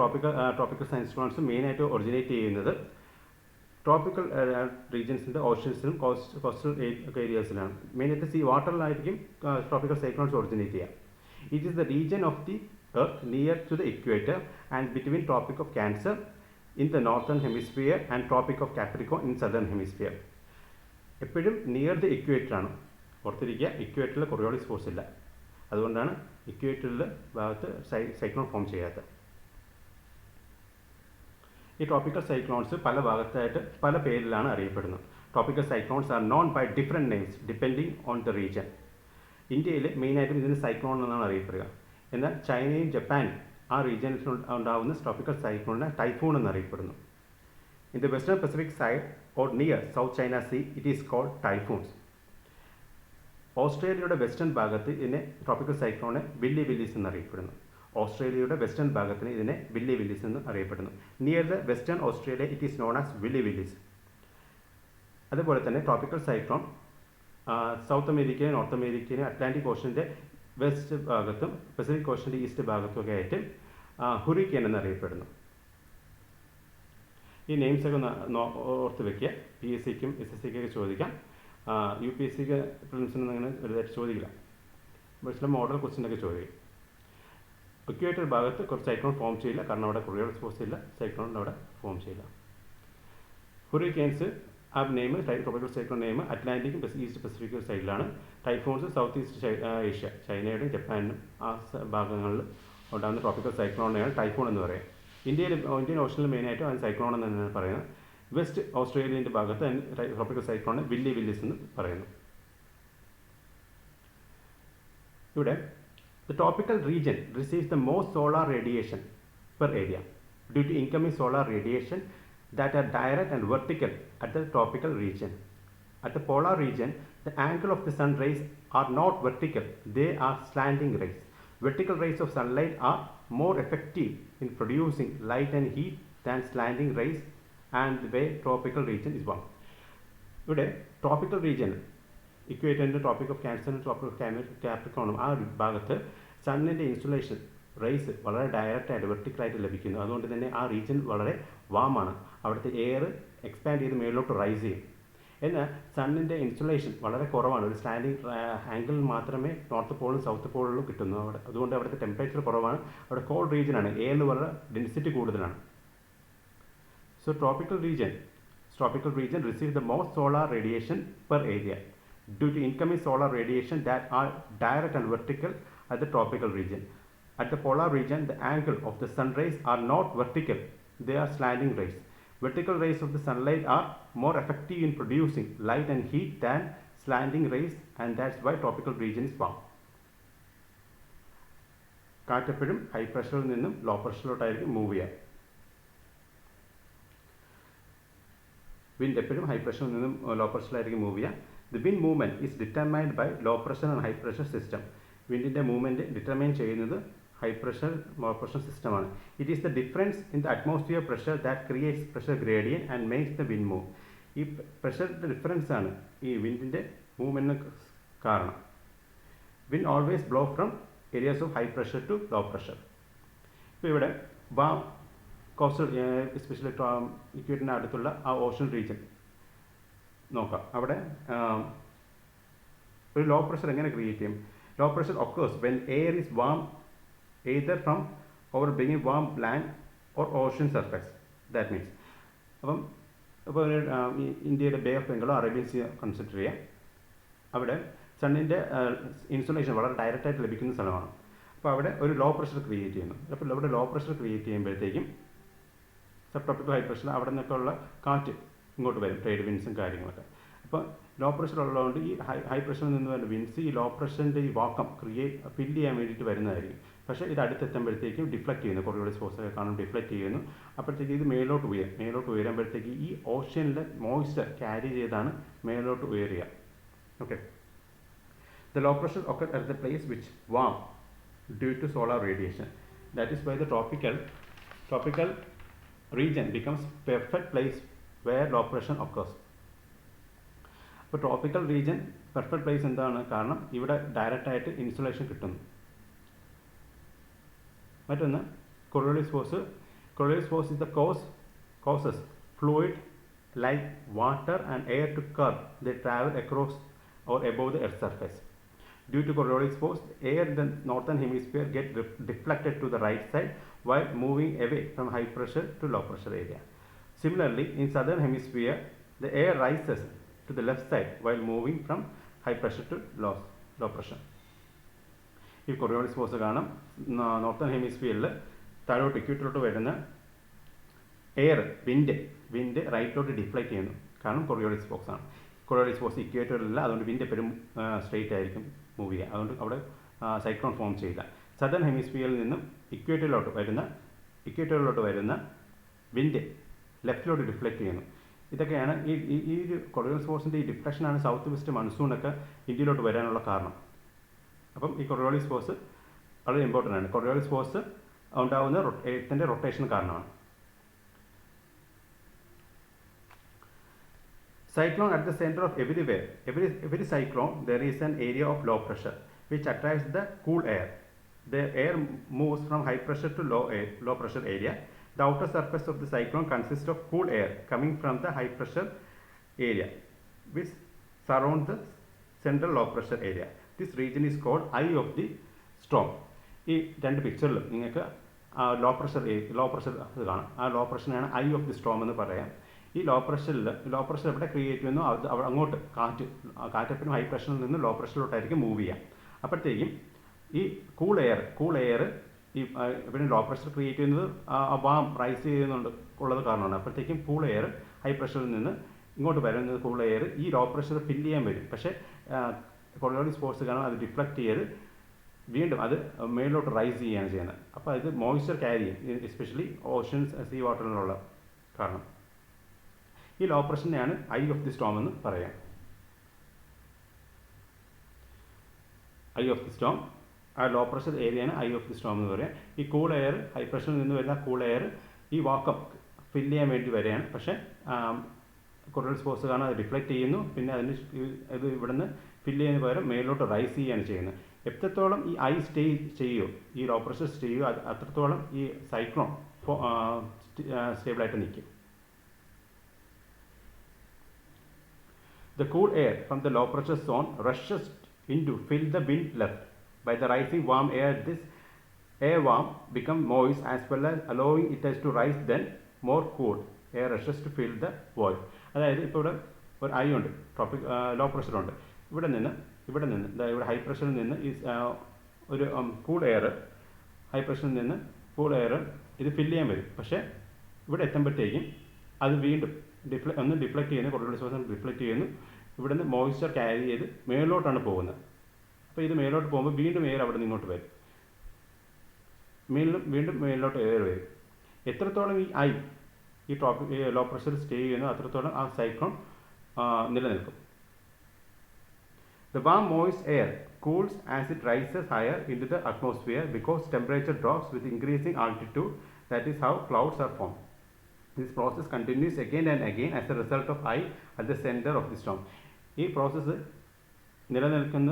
ട്രോപ്പിക്കൽ സൈക്ലോൺസ് മെയിനായിട്ട് ഒറിജിനേറ്റ് ചെയ്യുന്നത് ട്രോപ്പിക്കൽ റീജിയൻസിൻ്റെ ഓഷ്യൻസിലും കോസ്റ്റൽ ഏരിയാസിലാണ്. മെയിനായിട്ട് വാട്ടറിലായിരിക്കും ട്രോപ്പിക്കൽ സൈക്ലോൺസ് ഒറിജിനേറ്റ് ചെയ്യുക. It is the region of the Earth near to the equator and between Tropic of Cancer in the northern hemisphere and Tropic of Capricorn in southern hemisphere. എപ്പോഴും near the equator ആണ്. ഓർത്തിരിക്കുക, ഇക്വേറ്ററിൽ Coriolis force ഇല്ല, അതുകൊണ്ടാണ് ഇക്വേറ്ററിൽ ഭാഗത്ത് cyclone form ചെയ്യാത്തത്. ഈ tropical cyclones പല ഭാഗത്തായിട്ട് പല പേരിലാണ് അറിയപ്പെടുന്നത്. Tropical cyclones are known by different names depending on the region. ഇന്ത്യയിൽ മെയിനായിട്ടും ഇതിന് സൈക്ലോൺ എന്നാണ് അറിയപ്പെടുക. എന്നാൽ ചൈനയും ജപ്പാനും ആ റീജിയനിൽ ഉണ്ടാകുന്ന ട്രോപ്പിക്കൽ സൈക്ലോണിനെ ടൈഫൂൺ എന്നറിയപ്പെടുന്നു. In the western Pacific side or near South China Sea it is called typhoons. ഓസ്ട്രേലിയയുടെ വെസ്റ്റേൺ ഭാഗത്ത് ഇതിനെ ട്രോപ്പിക്കൽ സൈക്ലോണെ വില്ലി വില്ലീസ് എന്നറിയപ്പെടുന്നു. Near the western Australia it is known as willy willies. അതുപോലെ തന്നെ ട്രോപ്പിക്കൽ സൈക്ലോൺ സൗത്ത് അമേരിക്കയിലും നോർത്ത് അമേരിക്കയിലും അറ്റ്ലാന്റിക് ഓഷൻ്റെ വെസ്റ്റ് ഭാഗത്തും പസഫിക് ഓഷൻ്റെ ഈസ്റ്റ് ഭാഗത്തുമൊക്കെ ആയിട്ട് ഹുറിക്കേൻ എന്നറിയപ്പെടുന്നു. ഈ നെയിംസൊക്കെ ഓർത്ത് വയ്ക്കുക. PSCക്കും SSCക്കൊക്കെ ചോദിക്കാം. UPSCക്ക് പ്രിലിംസിനൊന്നും അങ്ങനെ വലുതായിട്ട് ചോദിക്കില്ല, പക്ഷേ മോഡൽ ക്വസ്റ്റ്യനൊക്കെ ചോദിക്കും. ഇക്വേറ്റർ ഭാഗത്ത് കുറച്ച് സൈക്ലോൺ ഫോം ചെയ്യില്ല, കാരണം അവിടെ കൊറിയോളിസ് ഫോഴ്സ് ഇല്ല, സൈക്ലോൺ അവിടെ ഫോം ചെയ്യില്ല. ഹുറിക്കെയിൻസ് ആ നെയിം ട്രോപ്പിക്കൽ സൈക്ലോൺ നെയിം അറ്റ്ലാന്റിക്കും ഈസ്റ്റ് പസഫിക് സൈഡിലാണ്. ടൈഫോൺസ് സൗത്ത് ഈസ്റ്റ് ഏഷ്യ, ചൈനയുടെയും ജപ്പാനും ആ ഭാഗങ്ങളിൽ ഉണ്ടാകുന്ന ട്രോപ്പിക്കൽ സൈക്ലോണിനെയാണ് ടൈഫോൺ എന്ന് പറയുക. ഇന്ത്യൻ ഓഷനിൽ മെയിനായിട്ടും അതിന് സൈക്ലോൺ എന്ന് തന്നെയാണ് പറയുന്നത്. വെസ്റ്റ് ഓസ്ട്രേലിയൻ്റെ ഭാഗത്ത് ട്രോപ്പിക്കൽ സൈക്ലോണിനെ വില്ലി വില്ലീസ് എന്ന് പറയുന്നു. ഇവിടെ the tropical region receives the most solar radiation per area due to incoming solar radiation that are direct and vertical at the tropical region. At the polar region, the angle of the sun rays are not vertical, they are slanting rays. Vertical rays of sunlight are more effective in producing light and heat than slanting rays, and the way tropical region is one. ഇവിടെ tropical region ഇക്വേറ്ററിൻ്റെ tropic of ക്യാൻസറിനും tropic of കാപ്രിക്കോണും ആ ഒരു ഭാഗത്ത് സണ്ണിൻ്റെ insulation raise വളരെ ഡയറക്റ്റായിട്ട് വെർട്ടിക്കലായിട്ട് ലഭിക്കുന്നു. അതുകൊണ്ട് തന്നെ ആ റീജിയൻ വളരെ വാമാണ്. അവിടുത്തെ എയർ എക്സ്പാൻഡ് ചെയ്ത് മേളിലോട്ട് റൈസ് ചെയ്യും. എന്നാൽ സണ്ണിൻ്റെ ഇൻസുലേഷൻ വളരെ കുറവാണ്. ഒരു സ്റ്റാൻഡിങ് ആംഗിൾ മാത്രമേ നോർത്ത് പോളും സൗത്ത് പോളിലും കിട്ടുന്നു അവിടെ. അതുകൊണ്ട് അവിടുത്തെ ടെമ്പറേച്ചർ കുറവാണ്. അവിടെ കോൾഡ് റീജിയനാണ്. എയറിൽ വളരെ ഡെൻസിറ്റി കൂടുതലാണ്. So tropical region receive the most solar radiation per area due to incoming solar radiation that are direct and vertical at the tropical region. At the polar region, the angle of the sun rays are not vertical, they are slanting rays. Vertical rays of the sunlight are more effective in producing light and heat than slanting rays, and that's why tropical region is warm. കാറ്റെപ്പോഴും high പ്രഷറിൽ നിന്നും low പ്രഷറിലോട്ടായിരിക്കും move ചെയ്യുക. Wind എപ്പോഴും high പ്രഷറിൽ നിന്നും low പ്രഷറിലായിരിക്കും move ചെയ്യുക. The wind movement is determined by low pressure and high pressure system. വിൻഡിൻ്റെ മൂവ്മെൻറ്റ് ഡിറ്റർമൈൻ ചെയ്യുന്നത് ഹൈ പ്രഷർ ലോ പ്രഷർ സിസ്റ്റമാണ്. It is the difference in the atmosphere pressure that creates pressure gradient and makes the wind move. ഈ പ്രഷറിൻ്റെ difference ആണ് ഈ വിൻഡിൻ്റെ മൂവ്മെൻറ്റിന് കാരണം. Wind always blow from areas of high pressure to low pressure. ഇപ്പോൾ ഇവിടെ കോസ്റ്റൽ എസ്പെഷ്യലി ഇക്വേറ്ററിന് അടുത്തുള്ള ആ ഓഷൻ റീജിയൻ നോക്കാം. അവിടെ ഒരു ലോ പ്രഷർ എങ്ങനെ ക്രിയേറ്റ് ചെയ്യും? Low pressure occurs when air is warm either from over ബിങ്ങിങ് warm land or ocean surface. That means അപ്പോൾ ഇന്ത്യയുടെ ബേ ഓഫ് ബംഗാളോ അറേബ്യൻ സീ കൺസിഡർ ചെയ്യാം. അവിടെ സണ്ണിൻ്റെ ഇൻസുലേഷൻ വളരെ ഡയറക്റ്റായിട്ട് ലഭിക്കുന്ന സ്ഥലമാണ്. അപ്പോൾ അവിടെ ഒരു ലോ പ്രഷർ ക്രിയേറ്റ് ചെയ്യുന്നു. അപ്പോൾ ഇവിടെ ലോ പ്രഷർ ക്രിയേറ്റ് ചെയ്യുമ്പോഴത്തേക്കും സബ് ട്രോപ്പിക്കൽ ഹൈ പ്രഷർ അവിടെ നിന്നൊക്കെ ഉള്ള കാറ്റ് ഇങ്ങോട്ട് വരും, ട്രേഡ് വിൻസും കാര്യങ്ങളൊക്കെ. അപ്പോൾ ലോ പ്രഷർ ഉള്ളതുകൊണ്ട് ഈ ഹൈ പ്രഷറിൽ നിന്ന് വരുന്ന വിൻസ് ഈ ലോ പ്രഷറിൻ്റെ ഈ വാക്കം ഫില്ല് ചെയ്യാൻ വേണ്ടിയിട്ട് വരുന്നതായിരിക്കും. പക്ഷേ ഇത് അടുത്തെത്തുമ്പോഴത്തേക്കും ഡിഫ്ലക്റ്റ് ചെയ്യുന്നു. കൊറിയോളിസ് ഫോഴ്സൊക്കെ കാണും ഡിഫ്ലക്റ്റ് ചെയ്യുന്നു. അപ്പോഴത്തേക്ക് ഇത് മേലോട്ട് ഉയരുമ്പോഴത്തേക്ക് ഈ ഓഷ്യനിലെ മോയ്സ്ചർ ക്യാരി ചെയ്താണ് മേലോട്ട് ഉയരുക. Okay. The low pressure occurs at the place which warm due to solar radiation. That is why the tropical region becomes perfect place where low pressure occurs. അപ്പോൾ tropical region perfect place എന്താണ്? കാരണം ഇവിടെ direct ആയിട്ട് insulation കിട്ടുന്നു. മറ്റൊന്ന് Coriolis force. Coriolis force is the causes fluid like water and air to curve. They travel across or above the earth's surface. Due to Coriolis force, air in the northern hemisphere gets deflected to the right side while moving away from high pressure to low pressure area. Similarly, in southern hemisphere, the air rises to the left side while moving from high pressure to low pressure. ഈ Coriolis force കാണാം northern ഹെമിസ്ഫിയറിൽ താഴോട്ട് ഇക്വേറ്ററിലോട്ട് വരുന്ന air wind റൈറ്റിലോട്ട് deflect ചെയ്യുന്നു. കാരണം Coriolis force ആണ്. Coriolis force ഇക്വേറ്ററിലില്ല, അതുകൊണ്ട് wind എപ്പോഴും സ്ട്രെയിറ്റ് ആയിരിക്കും മൂവ് ചെയ്യുക. അതുകൊണ്ട് അവിടെ സൈക്ലോൺ ഫോം ചെയ്യില്ല. സദർൺ ഹെമിസ്ഫിയറിൽ നിന്നും ഇക്വേറ്ററിലോട്ട് വരുന്ന വിൻഡ് ലെഫ്റ്റിലോട്ട് ഡിഫ്ലക്റ്റ് ചെയ്യുന്നു. ഇതൊക്കെയാണ് ഈ ഒരു കൊറിയോളിസ് ഫോഴ്സിൻ്റെ ഈ ഡിഫ്ലക്ഷനാണ് സൗത്ത് വെസ്റ്റ് മൺസൂണൊക്കെ ഇന്ത്യയിലോട്ട് വരാനുള്ള കാരണം. അപ്പം ഈ കൊറിയോളിസ് ഫോഴ്സ് വളരെ ഇമ്പോർട്ടൻ്റ് ആണ്. കൊറിയോളിസ് ഫോഴ്സ് ഉണ്ടാകുന്ന എർത്തിൻ്റെ റൊട്ടേഷൻ കാരണമാണ്. Cyclone at the center of every cyclone there is an area of low pressure which attracts the cool air. The air moves from high pressure to low pressure area. The outer surface of the cyclone consists of cool air coming from the high pressure area which surrounds the central low pressure area. This region is called eye of the storm. ഈ രണ്ട് പിക്ചറിൽ നിങ്ങൾക്ക് low pressure ഇത് കാണാം. ആ low പ്രഷറിനാണ് eye of the storm എന്ന് പറയാം. ഈ ലോ പ്രഷർ എവിടെ ക്രിയേറ്റ് ചെയ്യുന്നു അങ്ങോട്ട് കാറ്റെപ്പോഴും ഹൈ പ്രഷറിൽ നിന്ന് ലോ പ്രഷറിലോട്ടായിരിക്കും മൂവ് ചെയ്യുക. അപ്പോഴത്തേക്കും ഈ കൂൾ എയർ ഈ ഇവിടെ ലോ പ്രഷർ ക്രിയേറ്റ് ചെയ്യുന്നത് വാം റൈസ് ചെയ്യുന്നുണ്ട് ഉള്ളത് കാരണമാണ്. അപ്പോഴത്തേക്കും കൂൾ എയർ ഹൈ പ്രഷറിൽ നിന്ന് ഇങ്ങോട്ട് വരുന്നത് കൂൾ എയർ ഈ ലോ പ്രഷർ ഫില്ല് ചെയ്യാൻ വരും. പക്ഷേ കൊറിയോളിസ് ഫോഴ്സ് കാരണം അത് ഡിഫ്ലക്റ്റ് ചെയ്ത് വീണ്ടും അത് മേലോട്ട് റൈസ് ചെയ്യുകയാണ് ചെയ്യുന്നത്. അപ്പോൾ ഇത് മോയ്സ്ചർ ക്യാരി ചെയ്യും, എസ്പെഷ്യലി ഓഷൻസ് സീ വാട്ടറിലുള്ള കാരണം. ഈ ലോ പ്രഷറിനെയാണ് ഐ ഓഫ് ദി സ്റ്റോം എന്ന് പറയാം. ഐ ഓഫ് ദി സ്റ്റോം ആ ലോ പ്രഷർ ഏരിയയാണ് ഐ ഓഫ് ദി സ്റ്റോം എന്ന് പറയാം. ഈ കൂൾ എയർ ഹൈ പ്രഷറിൽ നിന്ന് വരുന്ന കൂൾ എയർ ഈ വാക്കം ഫില്ല് ചെയ്യാൻ വേണ്ടി വരികയാണ്. പക്ഷേ കൊറിയോളിസ് ഫോഴ്സ് കാരണം അത് ഡിഫ്ലക്റ്റ് ചെയ്യുന്നു. പിന്നെ ഇത് ഇവിടുന്ന് ഫില്ല് ചെയ്യുന്നതിന് പകരം മേലോട്ട് റൈസ് ചെയ്യുകയാണ് ചെയ്യുന്നത്. എത്രത്തോളം ഈ ഐ സ്റ്റേ ചെയ്യുമോ, ഈ ലോ പ്രഷർ സ്റ്റേ ചെയ്യുമോ, അത്രത്തോളം ഈ സൈക്ലോൺ സ്റ്റേബിളായിട്ട് നിൽക്കും. The cool air from the low pressure zone rushes in to fill the wind left. By the rising warm air, this air warm becomes moist as well as allowing it as to rise, then more cool air rushes to fill the void. അതായത് ഇപ്പോൾ ഇവിടെ ഒരു I ഉണ്ട്, low pressure ഉണ്ട്. ഇവിടെ നിന്ന് ഇവിടെ high പ്രഷറിൽ നിന്ന് ഈ ഒരു കൂൾ എയർ, ഹൈ പ്രഷറിൽ നിന്ന് കൂൾ എയർ ഇത് ഫില്ല് ചെയ്യാൻ വരും. പക്ഷേ ഇവിടെ എത്തുമ്പോഴത്തേക്കും അത് വീണ്ടും ഡിഫ്ലക്റ്റ് ചെയ്യുന്നു, കോറിയോളിസ് ഫോഴ്സ് ഡിഫ്ലക്റ്റ് ചെയ്യുന്നു. ഇവിടെ നിന്ന് മോയ്സ്ചർ ക്യാരി ചെയ്ത് മേലോട്ടാണ് പോകുന്നത്. അപ്പോൾ ഇത് മേലോട്ട് പോകുമ്പോൾ വീണ്ടും എയർ അവിടെ നിന്ന് ഇങ്ങോട്ട് വരും, വീണ്ടും മേലോട്ട് എയർ വരും. എത്രത്തോളം ഈ ലോ പ്രഷർ സ്റ്റേ ചെയ്യുന്നു അത്രത്തോളം ആ സൈക്ലോൺ നിലനിൽക്കും. The warm moist air cools as it rises higher into the atmosphere because temperature drops with increasing altitude. That is how clouds are formed. This process continues again and again as a result of I at the center of the storm. ഈ process നിലനിൽക്കുന്ന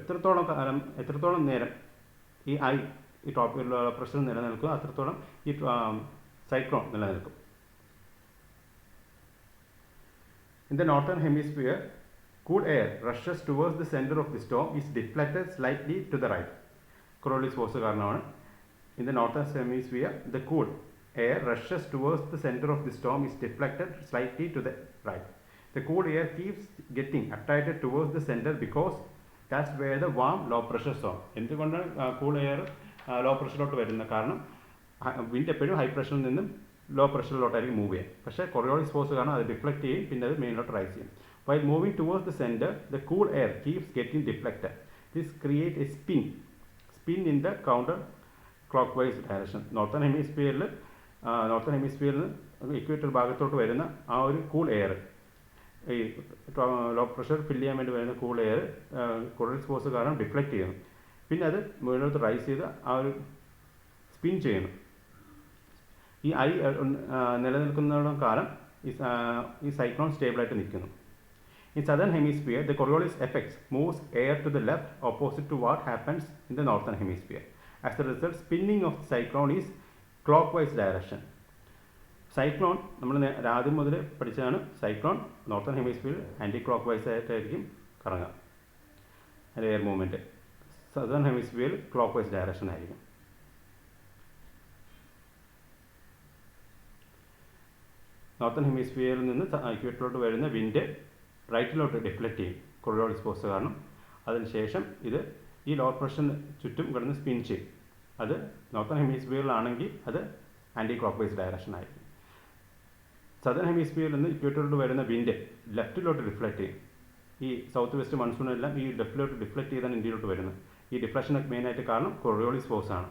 എത്രത്തോളം നേരം ഈ pressure നിലനിൽക്കുക അത്രത്തോളം ഈ cyclone നിലനിൽക്കും. In the northern hemisphere, cool air rushes towards the center of the storm is deflected slightly to the right. Coriolis force കാരണമാണ്. In the northern hemisphere, the cool air rushes towards the center of the storm is deflected slightly to the right. The cool air keeps getting attracted towards the center because that's where the warm low pressure zone. എന്തുകൊണ്ടാണ് cool air law പ്രഷറിലോട്ട് വരുന്നത്? കാരണം wind എപ്പോഴും high പ്രഷറിൽ നിന്നും low പ്രഷറിലോട്ടായിരിക്കും move ചെയ്യുക. പക്ഷേ Coriolis force കാരണം അത് ഡിഫ്ലക്റ്റ് ചെയ്യും, പിന്നെ അത് മെയിനിലോട്ട് റൈസ് ചെയ്യും. While moving towards the center, the cool air keeps getting deflected. This creates a spin in the counter-clockwise direction. Northern ഹെമിസ്ഫിയറിൽ ഇക്വേറ്റർ ഭാഗത്തോട്ട് വരുന്ന ആ ഒരു കൂൾ എയർ, ഈ ലോ പ്രഷർ ഫില്ല് ചെയ്യാൻ വേണ്ടി വരുന്ന കൂൾ എയർ കോറിയോളിസ് ഫോഴ്സ് കാരണം ഡിഫ്ലക്റ്റ് ചെയ്യുന്നു. പിന്നെ അത് മുകളിലോട്ട് റൈസ് ചെയ്ത് ആ ഒരു സ്പിൻ ചെയ്യുന്നു. ഈ നിലനിൽക്കുന്നിടം കാലം ഈ സൈക്ലോൺ സ്റ്റേബിളായിട്ട് നിൽക്കുന്നു. In southern hemisphere, the Coriolis effect moves air to the left opposite to what happens in the northern hemisphere. As a result, spinning of the cyclone is clockwise direction. Cyclone നമ്മൾ ആദ്യം മുതൽ പഠിച്ചതാണ്. Cyclone northern ഹെമിസ്ഫിയറിൽ anticlockwise ആയിട്ടായിരിക്കും കറങ്ങുക, അതിൻ്റെ air movement. Southern ഹെമിസ്ഫിയറിൽ clock vice direction ആയിരിക്കും. നോർത്തേൺ ഹെമിസ്ഫിയറിൽ നിന്ന് ഇക്വേറ്ററിലോട്ട് വരുന്ന വിൻഡ് റൈറ്റിലോട്ട് ഡിഫ്ലക്റ്റ് ചെയ്യും കോറിയോളിസ് ഫോഴ്സ് കാരണം. അതിനുശേഷം ഇത് ഈ ലോ പ്രഷറിന് ചുറ്റും കിടന്ന് സ്പിൻ ചെയ്യും. അത് നോർത്തേൺ ഹെമിസ്ഫിയറിലാണെങ്കിൽ അത് ആൻറ്റി ക്ലോക്ക് വൈസ് ഡയറക്ഷൻ ആയിരിക്കും. സദേൺ ഹെമിസ്ഫിയറിൽ നിന്ന് ഇക്വേറ്ററിലോട്ട് വരുന്ന വിൻഡ് ലെഫ്റ്റിലോട്ട് റിഫ്ലക്റ്റ് ചെയ്യും. ഈ സൗത്ത് വെസ്റ്റ് മൺസൂണെല്ലാം ഈ ലെഫ്റ്റിലോട്ട് ഡിഫ്ലക്റ്റ് ചെയ്താണ് ഇന്ത്യയിലോട്ട് വരുന്നത്. ഈ ഡിഫ്ലക്ഷനൊക്കെ മെയിനായിട്ട് കാരണം കോറിയോളിസ് ഫോഴ്സ് ആണ്.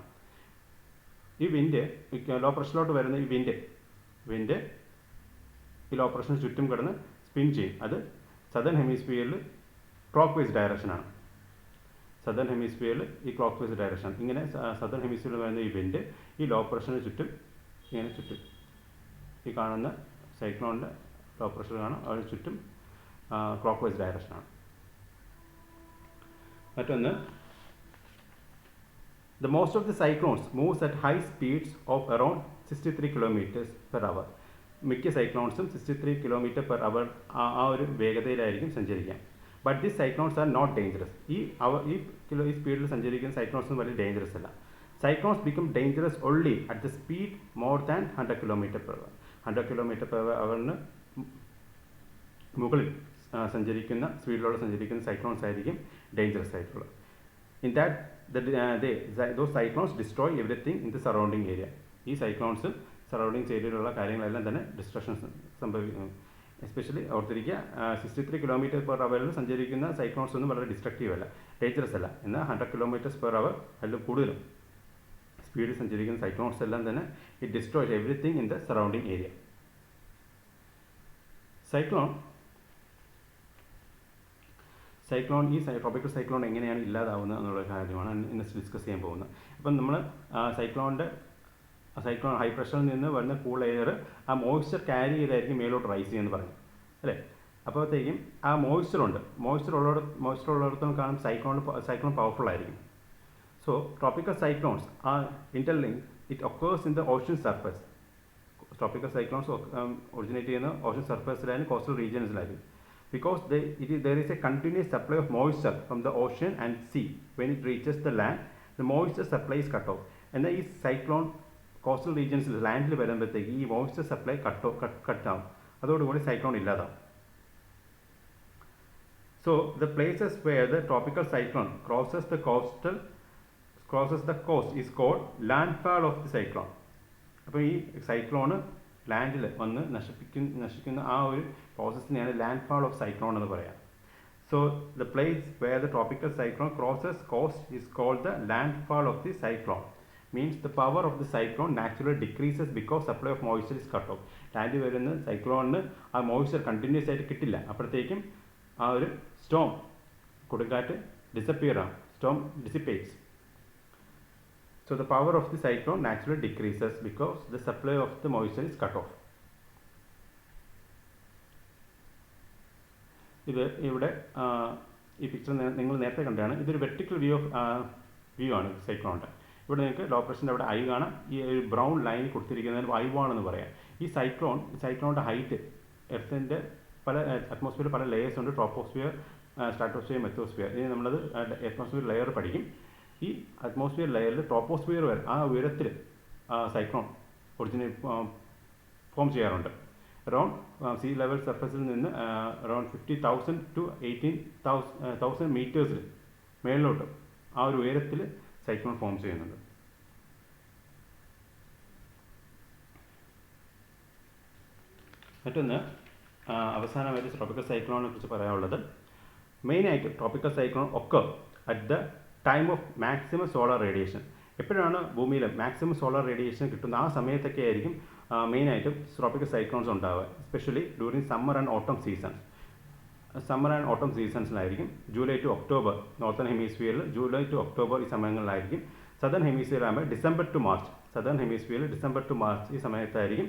ഈ വിൻഡ് ലോ പ്രഷറിലോട്ട് വരുന്ന ഈ വിൻഡ് ഈ ലോ പ്രഷറിന് ചുറ്റും കിടന്ന് സ്പിൻ ചെയ്യും. അത് സദേൺ ഹെമിസ്ഫിയറിൽ ക്ലോക്ക് വൈസ് ഡയറക്ഷനാണ്. സദേൺ ഹെമിസ്ഫിയറിൽ ഈ ക്ലോക്ക് വൈസ് ഡയറക്ഷൻ. ഇങ്ങനെ സദേൺ ഹെമിസ്ഫിയറിൽ വരുന്ന ഈ വിൻഡ് ഈ ലോ പ്രഷറിന് ചുറ്റും ഇങ്ങനെ ചുറ്റും ഈ കാണുന്ന സൈക്ലോണിൻ്റെ ലോ പ്രഷർ കാണാം, അതിന് ചുറ്റും ക്ലോക്ക് വൈസ് ഡയറക്ഷനാണ്. മറ്റൊന്ന്, the most of the cyclones moves at high speeds of around 63 kilometers per hour. മിക്ക സൈക്ലോൺസും 63 km/h ആ ഒരു വേഗതയിലായിരിക്കും സഞ്ചരിക്കുക. But these cyclones are not dangerous. ഈ സ്പീഡിൽ സഞ്ചരിക്കുന്ന സൈക്ലോൺസും വലിയ ഡേഞ്ചറസ് അല്ല. Cyclones become dangerous only at the speed more than 100 km/h. 100 km/h മുകളിൽ സ്പീഡിലൂടെ സഞ്ചരിക്കുന്ന സൈക്ലോൺസ് ആയിരിക്കും ഡേഞ്ചറസ് ആയിട്ടുള്ളത്. In that those cyclones destroy everything in the surrounding area. ഈ സൈക്ലോൺസ് സറൗണ്ടിങ്സ് ഏരിയയിലുള്ള കാര്യങ്ങളെല്ലാം തന്നെ ഡിസ്ട്രക്ഷൻ സംഭവിക്കുന്നു. എസ്പെഷ്യലി ഓർത്തിരിക്കുക, 63 km/h സഞ്ചരിക്കുന്ന സൈക്ലോൺസ് ഒന്നും വളരെ ഡിസ്ട്രക്റ്റീവ് അല്ല, ഡേഞ്ചറസ് അല്ല. എന്നാൽ 100 km/h അതിലും കൂടുതലും സ്പീഡിൽ സഞ്ചരിക്കുന്ന സൈക്ലോൺസ് എല്ലാം തന്നെ it destroys everything in the surrounding area. Cyclone ഈ ട്രോപ്പിക്കൽ സൈക്ലോൺ എങ്ങനെയാണ് ഇല്ലാതാവുന്നത് എന്നുള്ള കാര്യമാണ് ഇന്ന് ഡിസ്കസ് ചെയ്യാൻ പോകുന്നത്. അപ്പം നമ്മൾ സൈക്ലോൺ ഹൈ പ്രഷറിൽ നിന്ന് വരുന്ന കൂൾ എയർ ആ മോയ്സ്ചർ ക്യാരി ചെയ്തായിരിക്കും മേലോട്ട് റൈസ് ചെയ്യുമെന്ന് പറഞ്ഞു അല്ലേ. അപ്പോഴത്തേക്കും ആ മോയ്സ്ചർ ഉള്ളിടത്തോളം കാണും സൈക്ലോൺ പവർഫുൾ ആയിരിക്കും. So tropical cyclones are interlink. It occurs in the ocean surface. Tropical cyclones originate ചെയ്യുന്ന ഓഷ്യൻ സർഫസിലായാലും കോസ്റ്റൽ റീജിയൻസിലായിരിക്കും. because there is a continuous supply of moisture from the ocean and sea. When it reaches the land, the moisture supply is cut off. എന്നാൽ ഈ cyclone coastal റീജിയൻസിൽ ലാൻഡിൽ വരുമ്പോഴത്തേക്ക് ഈ moisture supply കട്ടാവും, അതോടുകൂടി cyclone ഇല്ലാതാവും. So the places where the tropical cyclone crosses the coast is called landfall of the cyclone. അപ്പോൾ ഈ cyclone ലാൻഡിൽ വന്ന് നശിക്കുന്ന ആ ഒരു പ്രോസസ്സിനെയാണ് ലാൻഡ്ഫാൾ ഓഫ് സൈക്ലോൺ എന്ന് പറയാം. So the place where the tropical cyclone crosses coast is called the landfall of the cyclone. Means the power of the cyclone naturally decreases because supply of moisture is cut off. ലാൻഡിൽ വരുന്ന സൈക്ലോണിന് ആ moisture continuous ആയിട്ട് കിട്ടില്ല, അപ്പോഴത്തേക്കും ആ ഒരു Storm കൊടുങ്കാറ്റ് disappear ആവും, Storm ഡിസിപ്പേറ്റ്സ്. So the power of the cyclone naturally decreases because the supply of the moisture is cut off. ഇത് ഇവിടെ ഈ പിക്ചർ നിങ്ങൾ നേരത്തെ കണ്ടാണ്. ഇതൊരു വെർട്ടിക്കൽ വ്യൂ ആണ് സൈക്ലോണിൻ്റെ. ഇവിടെ നിങ്ങൾക്ക് ലോ പ്രഷറിൻ്റെ അവിടെ ഐ കാണാം. ഈ ഒരു ബ്രൗൺ ലൈൻ കൊടുത്തിരിക്കുന്നതിന് ഐ വാണെന്ന് പറയാം. ഈ സൈക്ലോണിൻ്റെ ഹൈറ്റ് എർത്തിൻ്റെ പല അറ്റ്മോസ്ഫിയറിൽ പല ലെയേഴ്സ് ഉണ്ട്. Troposphere, stratosphere, mesosphere. ഇനി നമ്മളത് അറ്റ്മോസ്ഫിയർ ലെയർ പഠിക്കും. ഈ അറ്റ്മോസ്ഫിയർ ലെയറിൽ ട്രോപ്പോസ്ഫിയർ വരെ ആ ഉയരത്തിൽ സൈക്ലോൺ ഫോം ചെയ്യാറുണ്ട്. അറൗണ്ട് സീ ലെവൽ സർഫസിൽ നിന്ന് അറൗണ്ട് 50,000 to 18,000 മീറ്റേഴ്സിൽ മേളിലോട്ട് ആ ഒരു ഉയരത്തിൽ സൈക്ലോൺ ഫോം ചെയ്യുന്നുണ്ട്. മറ്റൊന്ന് അവസാനമായിട്ട് ട്രോപ്പിക്കൽ സൈക്ലോണിനെ കുറിച്ച് പറയാനുള്ളത്, മെയിനായിട്ട് tropical cyclone occur at the time of maximum solar radiation. എപ്പോഴാണ് ഭൂമിയിൽ മാക്സിമം സോളാർ റേഡിയേഷൻ കിട്ടുന്ന ആ സമയത്തൊക്കെ ആയിരിക്കും മെയിനായിട്ടും ട്രോപ്പിക്കൽ സൈക്ലോൺസ് ഉണ്ടാവുക. Especially during summer and autumn സീസൺസിലായിരിക്കും. ജൂലൈ ടു ഒക്ടോബർ നോർത്തേൺ ഹെമിസ്ഫിയറിൽ ജൂലൈ ടു ഒക്ടോബർ ഈ സമയങ്ങളിലായിരിക്കും. സദേൺ ഹെമിസ്ഫിയർ ആകുമ്പോൾ ഡിസംബർ ടു മാർച്ച് ഈ സമയത്തായിരിക്കും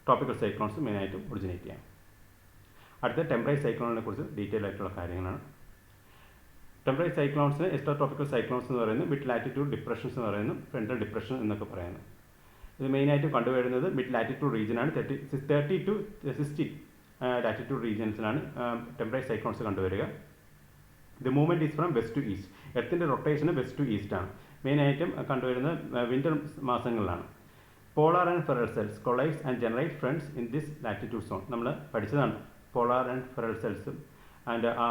ട്രോപ്പിക്കൽ സൈക്ലോൺസ് മെയിനായിട്ടും ഒറിജിനേറ്റ് ചെയ്യാം. അടുത്ത ടെമ്പറേറ്റ് സൈക്ലോണിനെ കുറിച്ച് ഡീറ്റെയിൽ ആയിട്ടുള്ള കാര്യങ്ങളാണ്. ടെമ്പറേറ്റ് സൈക്ലോൺസിന് എക്സ്ട്രാ ട്രോപ്പിക്കൽ സൈക്ലോൺസ് എന്ന് പറയുന്നത്, മിഡ് ലാറ്റിറ്റ്യൂഡ് ഡിപ്രഷൻസ് എന്ന് പറയുന്നു, ഫ്രണ്ടൽ ഡിപ്രഷൻ എന്നൊക്കെ പറയുന്നത്. ഇത് മെയിനായിട്ട് കണ്ടുവരുന്നത് മിഡ് ലാറ്റിറ്റ്യൂഡ് റീജിയനാണ്. 30 to 60 ലാറ്റിറ്റ്യൂഡ് റീജിയൻസിലാണ് ടെമ്പറേറ്റ് സൈക്ലോൺസ് കണ്ടുവരിക. The movement is from west to east. എർത്തിൻ്റെ റൊട്ടേഷന് വെസ്റ്റ് ടു ഈസ്റ്റ് ആണ്. മെയിനായിട്ടും കണ്ടുവരുന്നത് വിൻ്റർ മാസങ്ങളിലാണ്. Polar and Ferrel cells collides and generate fronts in this latitude zone. നമ്മൾ പഠിച്ചതാണ് പോളാർ ആൻഡ് ഫെറൽ സെൽസും ആൻഡ് ആ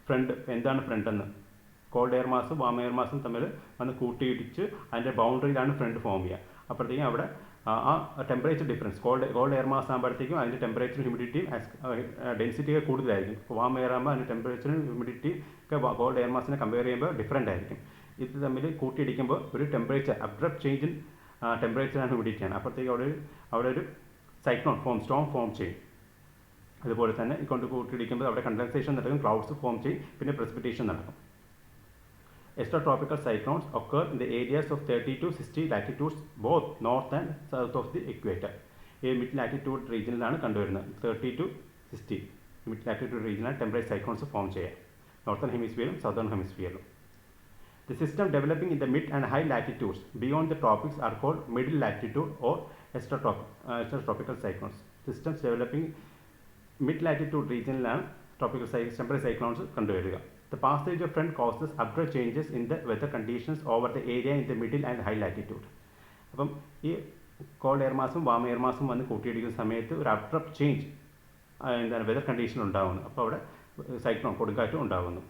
ഫ്രണ്ട് എന്താണ് ഫ്രണ്ട് എന്ന്. കോൾഡ് എയർ മാസും വാം എയർ മാസും തമ്മിൽ വന്ന് കൂട്ടിയിടിച്ച് അതിൻ്റെ ബൗണ്ടറിയിലാണ് ഫ്രണ്ട് ഫോം ചെയ്യുക. അപ്പോഴത്തേക്കും അവിടെ ആ temperature difference called air mass ആകുമ്പോഴത്തേക്കും അതിൻ്റെ ടെമ്പറേച്ചറും ഹ്യൂമിഡിറ്റിയും ഡെൻസിറ്റിയൊക്കെ കൂടുതലായിരിക്കും. വാം എയർ ആകുമ്പോൾ അതിൻ്റെ ടെമ്പറേച്ചറും ഹ്യൂമിഡിറ്റി ഒക്കെ കോൾഡ് എയർ മാസിനെ കമ്പയർ ചെയ്യുമ്പോൾ ഡിഫറൻ്റ് ആയിരിക്കും. ഇത് തമ്മിൽ കൂട്ടിയിടിക്കുമ്പോൾ ഒരു temperature abrupt change in temperature and ഹ്യൂമിഡിറ്റിയാണ്. അപ്പോഴത്തേക്കും അവിടെ ഒരു സ്റ്റോം ഫോം ചെയ്യും. അതുപോലെ തന്നെ കൊണ്ട് കൂട്ടിയിടിക്കുമ്പോൾ അവിടെ കണ്ടൻസേഷൻ നടക്കും, ക്ലൗഡ്സ് ഫോം ചെയ്യും, പിന്നെ പ്രസിപ്പിറ്റേഷൻ നടക്കും. Extra tropical cyclones occur in the areas of 30 to 60 latitudes, both north and south of the equator. ഈ മിഡ് ലാറ്റിറ്റ്യൂഡ് റീജിയനിലാണ് കണ്ടുവരുന്നത്. 30 to 60 മിഡ് ലാറ്റിറ്റ്യൂഡ് റീജിയനാണ് ടെമ്പറേറ്റ് സൈക്ലോൺസ് ഫോം ചെയ്യുക, നോർത്തേൺ ഹെമിസ്ഫിയറും സദേൺ ഹെമിസ്ഫിയറിലും. The system developing in the mid and high latitudes beyond the tropics are called middle latitude or extratropical cyclones. Systems developing mid latitude regionിലാണ് temperate cyclones കണ്ടുവരിക. The passage of front causes abrupt changes in the weather conditions over the area in the middle and high latitude. അപ്പം ഈ called air മാസും warm air മാസും വന്ന് കൂട്ടിയിടിക്കുന്ന സമയത്ത് ഒരു abrupt change എന്താണ് weather condition ഉണ്ടാകുന്നു. അപ്പോൾ അവിടെ സൈക്ലോൺ കൊടുങ്കാറ്റും ഉണ്ടാകുന്നു.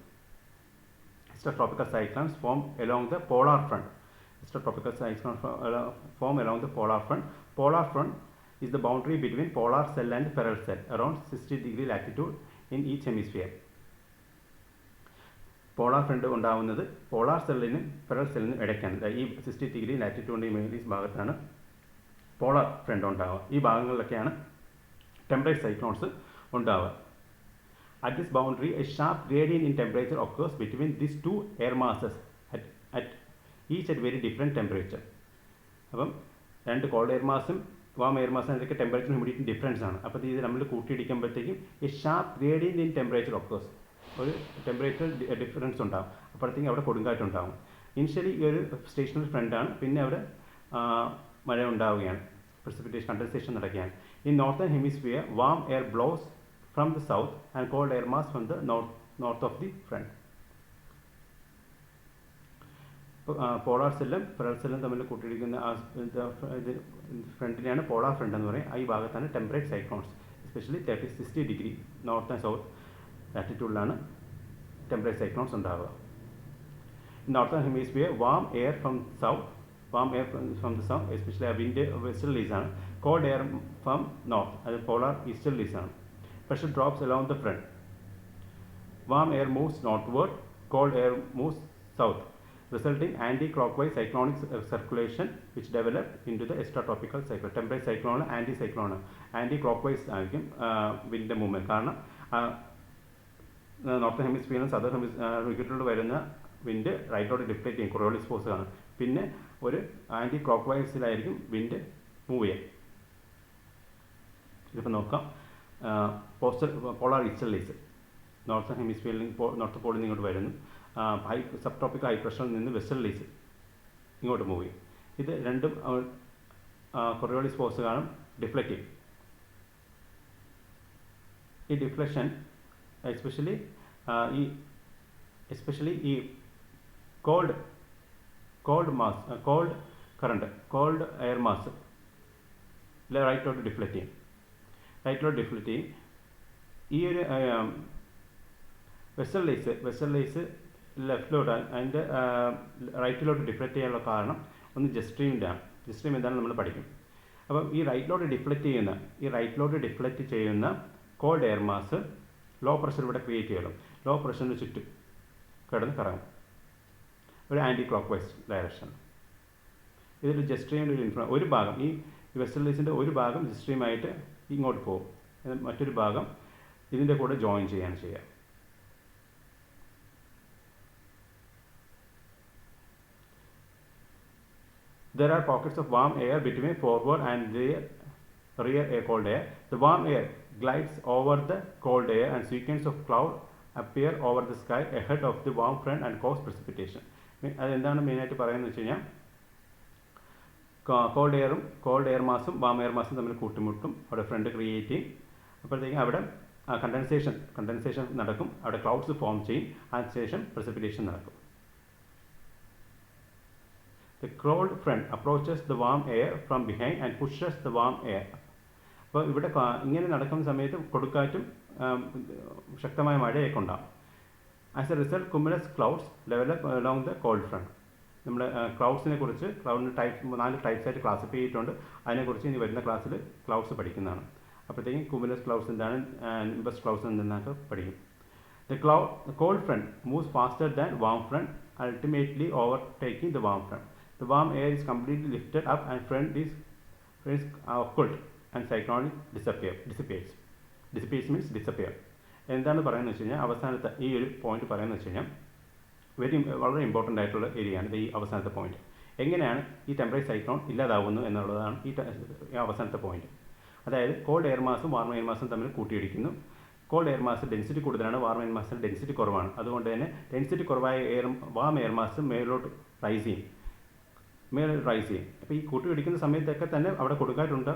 Extratropical cyclones form along the polar front. Extratropical cyclones form along the polar front. Polar front is the boundary between polar cell and feral cell around 60 latitude in each hemisphere. Polar front ഉണ്ടാകുന്നത് polar സെല്ലിനും Ferrel സെല്ലിനും ഇടയ്ക്കാണ്. ഈ 60 ലാറ്റിറ്റ്യൂഡിൻ്റെ ഈ ഭാഗത്താണ് polar front ഉണ്ടാവുക. ഈ ഭാഗങ്ങളിലൊക്കെയാണ് temperate cyclones ഉണ്ടാവുക. At this boundary, a sharp gradient in temperature occurs between these two air masses each at very different temperature. അപ്പം രണ്ട് കോൾഡ് എയർ മാസും വാം എയർ മാസും അതൊക്കെ ടെമ്പറേച്ചർ ഹ്യൂമിഡിറ്റി ഡിഫറൻസ് ആണ്. അപ്പോൾ ഇത് നമ്മൾ കൂട്ടിയിടിക്കുമ്പോഴത്തേക്കും ഈ sharp gradient in temperature occurs, ഒരു ടെമ്പറേച്ചർ ഡിഫറൻസ് ഉണ്ടാകും. അപ്പോഴത്തേക്കും അവിടെ കൊടുങ്കാറ്റുണ്ടാകും. ഇനിഷ്യലി ഈ ഒരു സ്റ്റേഷണറി ഫ്രണ്ടാണ്, പിന്നെ അവിടെ മഴ ഉണ്ടാവുകയാണ്, precipitation കണ്ടൻസേഷൻ നടക്കുകയാണ്. In northern hemisphere, warm air blows from the south and cold air mass from the north of the front. Polar സെല്ലും പെറൽ സെല്ലും തമ്മിൽ കൂട്ടിയിരിക്കുന്ന ഫ്രണ്ടിനെയാണ് പോളാർ ഫ്രണ്ട് എന്ന് പറയും. ഈ ഭാഗത്താണ് temperate cyclones, especially 60 degree north and south ലാറ്റിറ്റ്യൂഡിലാണ് temperate cyclones ഉണ്ടാവുക. Northern hemisphere warm air from south, especially wind westerlies ആണ്. കോൾഡ് എയർ ഫ്രം നോർത്ത്, അത് പോളാർ ഈസ്റ്റർലീസ് ആണ്. Pressure drops along the front. Warm air moves northward, cold air moves south, resulting anti-clockwise cyclonic circulation which developed into the extratropical cyclone. Temperate cyclone anti-clockwise ആയിരിക്കും wind movement. കാരണം northern ഹെമിസ്ഫിയറിലും southern ഹെമിസ്ഫിയറിലും വരുന്ന wind റൈറ്റോട്ട് deflect ചെയ്യും, Coriolis force ആണ്. പിന്നെ ഒരു anti clock വൈസിലായിരിക്കും wind move ചെയ്യുക. ഇതിപ്പോൾ നോക്കാം. പോളാർ ഈസ്റ്റർലീസ് നോർത്തേൺ ഹെമിസ്ഫിയറിൽ നോർത്ത് പോളിൽ നിന്ന് ഇങ്ങോട്ട് വരുന്നു. സബ് ട്രോപ്പിക്കൽ ഹൈ പ്രഷറിൽ നിന്ന് വെസ്റ്റർലീസ് ഇങ്ങോട്ട് മൂവ് ചെയ്യും. ഇത് രണ്ടും കൊറിയോളിസ് ഫോഴ്സ് കാണും ഡിഫ്ലക്റ്റ് ചെയ്യും. ഈ ഡിഫ്ലക്ഷൻ എസ്പെഷ്യലി ഈ കോൾഡ് എയർ മാസ് റൈറ്റിലോട്ട് ഡിഫ്ലക്റ്റ് ചെയ്യും. ഈ ഒരു വെസ്റ്റർലൈസ് ലെഫ്റ്റിലോട്ട് അതിൻ്റെ റൈറ്റിലോട്ട് ഡിഫ്ലക്റ്റ് ചെയ്യാനുള്ള കാരണം ഒന്ന് ജെറ്റ് സ്ട്രീം എന്താണെന്ന് നമ്മൾ പഠിക്കും. അപ്പം ഈ റൈറ്റിലോട്ട് ഡിഫ്ലക്റ്റ് ചെയ്യുന്ന cold air mass low pressure ഇവിടെ ക്രിയേറ്റ് ചെയ്യണം. ലോ പ്രഷറിന് ചുറ്റും കിടന്ന് കറങ്ങും ഒരു ആൻറ്റി ക്ലോക്ക് വൈസ് ഡയറക്ഷൻ. ഇതൊരു ജെറ്റ് സ്ട്രീമിൻ്റെ ഒരു ഭാഗം, ഈ വെസ്റ്റർലൈസിൻ്റെ ഒരു ഭാഗം ജെറ്റ് സ്ട്രീമായിട്ട് ഇങ്ങോട്ട് പോകും, മറ്റൊരു ഭാഗം ഇതിൻ്റെ കൂടെ ജോയിൻ ചെയ്യുക. There are pockets of warm air between forward and rear air cold air. The warm air glides over the cold air and sequence of cloud appear over the sky ahead of the warm front and cause precipitation. അതെന്താണ് മെയിനായിട്ട് പറയുന്നത് വെച്ച് കഴിഞ്ഞാൽ, called air മാസും warm air മാസും തമ്മിൽ കൂട്ടിമുട്ടും, അവിടെ front create ചെയ്യും. അപ്പോഴത്തേക്കും അവിടെ കണ്ടൻസേഷൻ നടക്കും, അവിടെ ക്ലൗഡ്സ് ഫോം ചെയ്യും, അതിനുശേഷം precipitation നടക്കും. The cold front approaches the warm air from behind and pushes the warm air. അപ്പോൾ ഇവിടെ ഇങ്ങനെ നടക്കുന്ന സമയത്ത് കൊടുക്കാറ്റും ശക്തമായ മഴയൊക്കെ ഉണ്ടാകും. As A result cumulus clouds develop along the cold front. നമ്മൾ ക്ലൗഡിന് 4 ടൈപ്സായിട്ട് ക്ലാസിഫൈ ചെയ്തിട്ടുണ്ട്. അതിനെക്കുറിച്ച് ഇനി വരുന്ന ക്ലാസ്സിൽ ക്ലൗഡ്സ് പഠിക്കുന്നതാണ്. അപ്പോഴത്തേക്കും cumulus clouds എന്താണ്, nimbus clouds എന്തെന്നൊക്കെ പഠിക്കും. The cold front moves faster than warm front, ultimately overtaking the warm front. The warm air is completely lifted up and front is occulted and cyclonic dissipates. Dissipates means disappear. എന്താണ് പറയുന്നത് വെച്ച് കഴിഞ്ഞാൽ, അവസാനത്തെ ഈ ഒരു point പറയുന്നത് വെച്ച് കഴിഞ്ഞാൽ വളരെ ഇമ്പോർട്ടൻ്റ് ആയിട്ടുള്ള ഏരിയയാണ് ഈ അവസാനത്തെ പോയിന്റ്. എങ്ങനെയാണ് ഈ ടെമ്പറേറ്റ് സൈക്ലോൺ ഇല്ലാതാവുന്നു എന്നുള്ളതാണ് ഈ അവസാനത്തെ പോയിന്റ്. അതായത് കോൾഡ് എയർ മാസും വാർം എയർ മാസും തമ്മിൽ കൂട്ടിയിടിക്കുന്നു. കോൾഡ് എയർ മാസ് ഡെൻസിറ്റി കൂടുതലാണ്, വാർം എയർ മാസിന് ഡെൻസിറ്റി കുറവാണ്. അതുകൊണ്ട് തന്നെ ഡെൻസിറ്റി കുറവായ വാർം എയർ മാസ് മേലോട്ട് റൈസ് ചെയ്യും. അപ്പോൾ ഈ കൂട്ടിയിടിക്കുന്ന സമയത്തൊക്കെ തന്നെ അവിടെ കൊടുക്കാറുണ്ട്,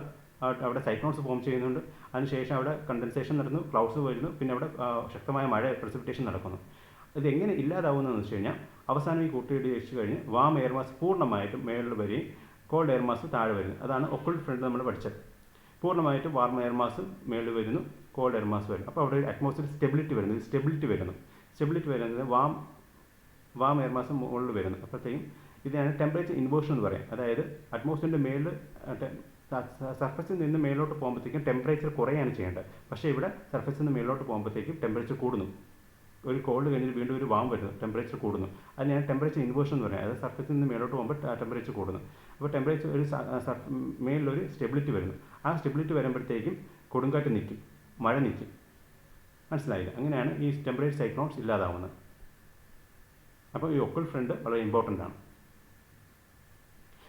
അവിടെ സൈക്ലോൺസ് ഫോം ചെയ്യുന്നുണ്ട്. അതിനുശേഷം അവിടെ കണ്ടൻസേഷൻ നടന്നു, ക്ലൗഡ്സ് വരുന്നു, പിന്നെ അവിടെ ശക്തമായ മഴ precipitation നടക്കുന്നു. ഇത് എങ്ങനെ ഇല്ലാതാവുന്നതെന്ന് വെച്ച് കഴിഞ്ഞാൽ, അവസാനം ഈ കൂട്ടിയിടിച്ച് കഴിഞ്ഞ് വാം എയർ മാസ് പൂർണ്ണമായിട്ടും മേളിൽ വരികയും കോൾഡ് എയർ മാസ് താഴെ വരുന്നു. അതാണ് ഒക്കൾട്ട് ഫ്രണ്ട് നമ്മൾ പഠിച്ചത്. പൂർണ്ണമായിട്ടും വാർം എയർ മാസ് മേളിൽ വരുന്നു, കോൾഡ് എയർ മാസ് വരുന്നു. അപ്പോൾ അവിടെ അറ്റ്മോസ്ഫിയർ സ്റ്റെബിലിറ്റി വരുന്നത് വാം എയർ മാസ് മുകളിൽ വരുന്നു. അപ്പോഴത്തേക്കും ഇതിനാണ് ടെമ്പറേച്ചർ ഇൻവേർഷൻ എന്ന് പറയാം. അതായത് അറ്റ്മോസ്ഫിയറിൻ്റെ മേളിൽ സർഫസിൽ നിന്ന് മേലോട്ട് പോകുമ്പോഴത്തേക്കും ടെമ്പറേച്ചർ കുറയാണ് ചെയ്യേണ്ടത്. പക്ഷേ ഇവിടെ സർഫസിൽ നിന്ന് മേലോട്ട് പോകുമ്പോഴത്തേക്കും ടെമ്പറേച്ചർ കൂടുന്നു. ഒരു കോൾഡ് കഴിഞ്ഞിട്ട് വീണ്ടും ഒരു വാം വരുന്നു, ടെമ്പറേച്ചർ കൂടുന്നു. അതിനാണ് ടെമ്പറേച്ചർ ഇൻവേർഷൻ എന്ന് പറയുന്നത്. അതായത് സർഫസിൽ നിന്ന് മേലോട്ട് പോകുമ്പോൾ ടെമ്പറേച്ചർ കൂടുന്നു. അപ്പോൾ ടെമ്പറേച്ചർ മേളിലൊരു സ്റ്റെബിലിറ്റി വരുന്നു. ആ സ്റ്റെബിലിറ്റി വരുമ്പോഴത്തേക്കും കൊടുങ്കാറ്റ് നിൽക്കും, മഴ നിൽക്കും. മനസ്സിലായില്ല? അങ്ങനെയാണ് ഈ ടെമ്പറേച്ചർ സൈക്ലോൺസ് ഇല്ലാതാവുന്നത്. അപ്പോൾ ഈ ഒക്കൾട്ട് ഫ്രണ്ട് വളരെ ഇമ്പോർട്ടൻ്റ് ആണ്.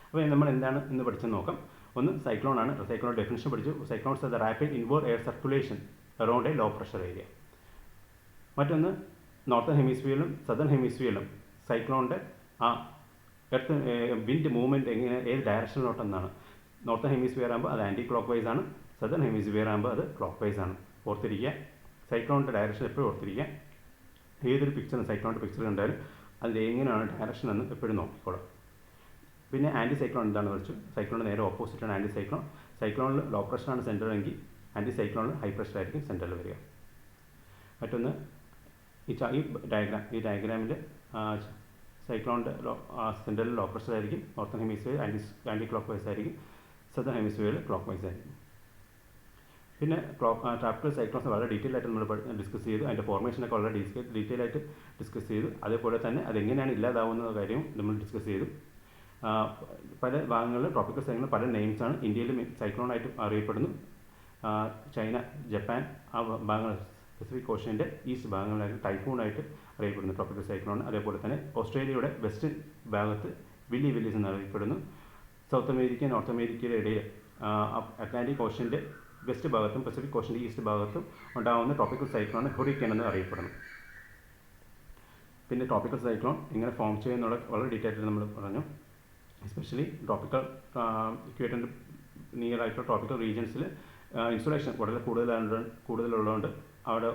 അപ്പോൾ നമ്മൾ എന്താണ് ഇന്ന് പഠിച്ചെന്ന് നോക്കാം. ഒന്ന് സൈക്ലോൺ ആണ്. സൈക്ലോൺ ഡെഫിനിഷൻ പഠിച്ചു. Cyclones are the rapid inward air circulation around a low pressure area. മറ്റൊന്ന് നോർത്തേൺ ഹെമിസ്ഫിയറിലും സദേൺ ഹെമിസ്ഫിയറിലും സൈക്ലോണിൻ്റെ എർത്ത് വിൻഡ് മൂവ്മെൻറ്റ് എങ്ങനെ ഏത് ഡയറക്ഷനിലോട്ടെന്നാണ്. നോർത്തേൺ ഹെമിസ്ഫിയർ ആകുമ്പോൾ അത് ആൻറ്റി ക്ലോക്ക് വൈസ് ആണ്, സദേൺ ഹെമിസ്ഫിയർ ആകുമ്പോൾ അത് ക്ലോക്ക് വൈസ് ആണ്. ഓർത്തിരിക്കുക. സൈക്ലോണിൻ്റെ ഡയറക്ഷൻ എപ്പോഴും ഓർത്തിരിക്കുക. ഏതൊരു പിക്ചറും സൈക്ലോണിൻ്റെ പിക്ചർ കണ്ടാലും അതിൽ എങ്ങനെയാണ് ഡയറക്ഷൻ എന്ന് എപ്പോഴും നോക്കിക്കോളാം. പിന്നെ ആൻറ്റി സൈക്ലോൺ എന്താണെന്ന് വെച്ചു, സൈക്ലോണിന് നേരെ ഓപ്പോസിറ്റാണ് ആൻറ്റി സൈക്ലോൺ. സൈക്ലോണിൽ ലോ പ്രഷറാണ് സെൻറ്ററെങ്കിൽ ആൻറ്റി സൈക്ലോണിൽ ഹൈ പ്രഷർ ആയിരിക്കും സെൻറ്ററിൽ വരിക. മറ്റൊന്ന് ഈ ഡയഗ്രാമിൽ സൈക്ലോണിൻ്റെ സെൻറ്ററിൽ ലോ പ്രഷർ ആയിരിക്കും. Northern hemisphere anti clock vice ആയിരിക്കും, സദേൺ ഹെമിസ്ഫിയറിൽ ക്ലോക്ക് വൈസ് ആയിരിക്കും. പിന്നെ ട്രോപ്പിക്കൽ സൈക്ലോൺസ് വളരെ ഡീറ്റെയിൽ ആയിട്ട് നമ്മൾ ഡിസ്കസ് ചെയ്തു. അതിൻ്റെ ഫോർമേഷനൊക്കെ വളരെ ഡീറ്റെയിൽ ആയിട്ട് ഡിസ്കസ് ചെയ്തു. അതേപോലെ തന്നെ അതെങ്ങനെയാണ് ഇല്ലാതാവുന്ന കാര്യവും നമ്മൾ ഡിസ്കസ് ചെയ്തു. പല ഭാഗങ്ങളിൽ ട്രോപ്പിക്കൽ സൈക്ലോൺ പല നെയിംസാണ്. ഇന്ത്യയിൽ സൈക്ലോണായിട്ട് അറിയപ്പെടുന്നു. ചൈന, ജപ്പാൻ ആ ഭാഗങ്ങൾ, പസഫിക് ഓഷ്യൻ്റെ ഈസ്റ്റ് ഭാഗങ്ങളിലായിട്ട് ടൈഫൂണായിട്ട് അറിയപ്പെടുന്നു ട്രോപ്പിക്കൽ സൈക്ലോൺ. അതേപോലെ തന്നെ ഓസ്ട്രേലിയയുടെ വെസ്റ്റ് ഭാഗത്ത് വില്ലീസ് എന്നറിയപ്പെടുന്നു. സൗത്ത് അമേരിക്ക, നോർത്ത് അമേരിക്കയുടെ ഇടയിൽ അറ്റ്ലാന്റിക് ഓഷ്യൻ്റെ വെസ്റ്റ് ഭാഗത്തും പസഫിക് ഓഷ്യൻ്റെ ഈസ്റ്റ് ഭാഗത്തും ഉണ്ടാകുന്ന ട്രോപ്പിക്കൽ സൈക്ലോൺ ഹുറിക്കൻ എന്ന് അറിയപ്പെടുന്നു. പിന്നെ ട്രോപ്പിക്കൽ സൈക്ലോൺ എങ്ങനെ ഫോം ചെയ്യുന്നുള്ള വളരെ ഡീറ്റെയിൽ ആയിട്ട് നമ്മൾ പറഞ്ഞു. എസ്പെഷ്യലി ട്രോപ്പിക്കൽ ഇക്വേറ്ററിൻ്റെ നിയർ ആയിട്ടുള്ള ട്രോപ്പിക്കൽ റീജിയൻസിൽ ഇൻസുലേഷൻ വളരെ കൂടുതലുള്ളതുകൊണ്ട് അവിടെ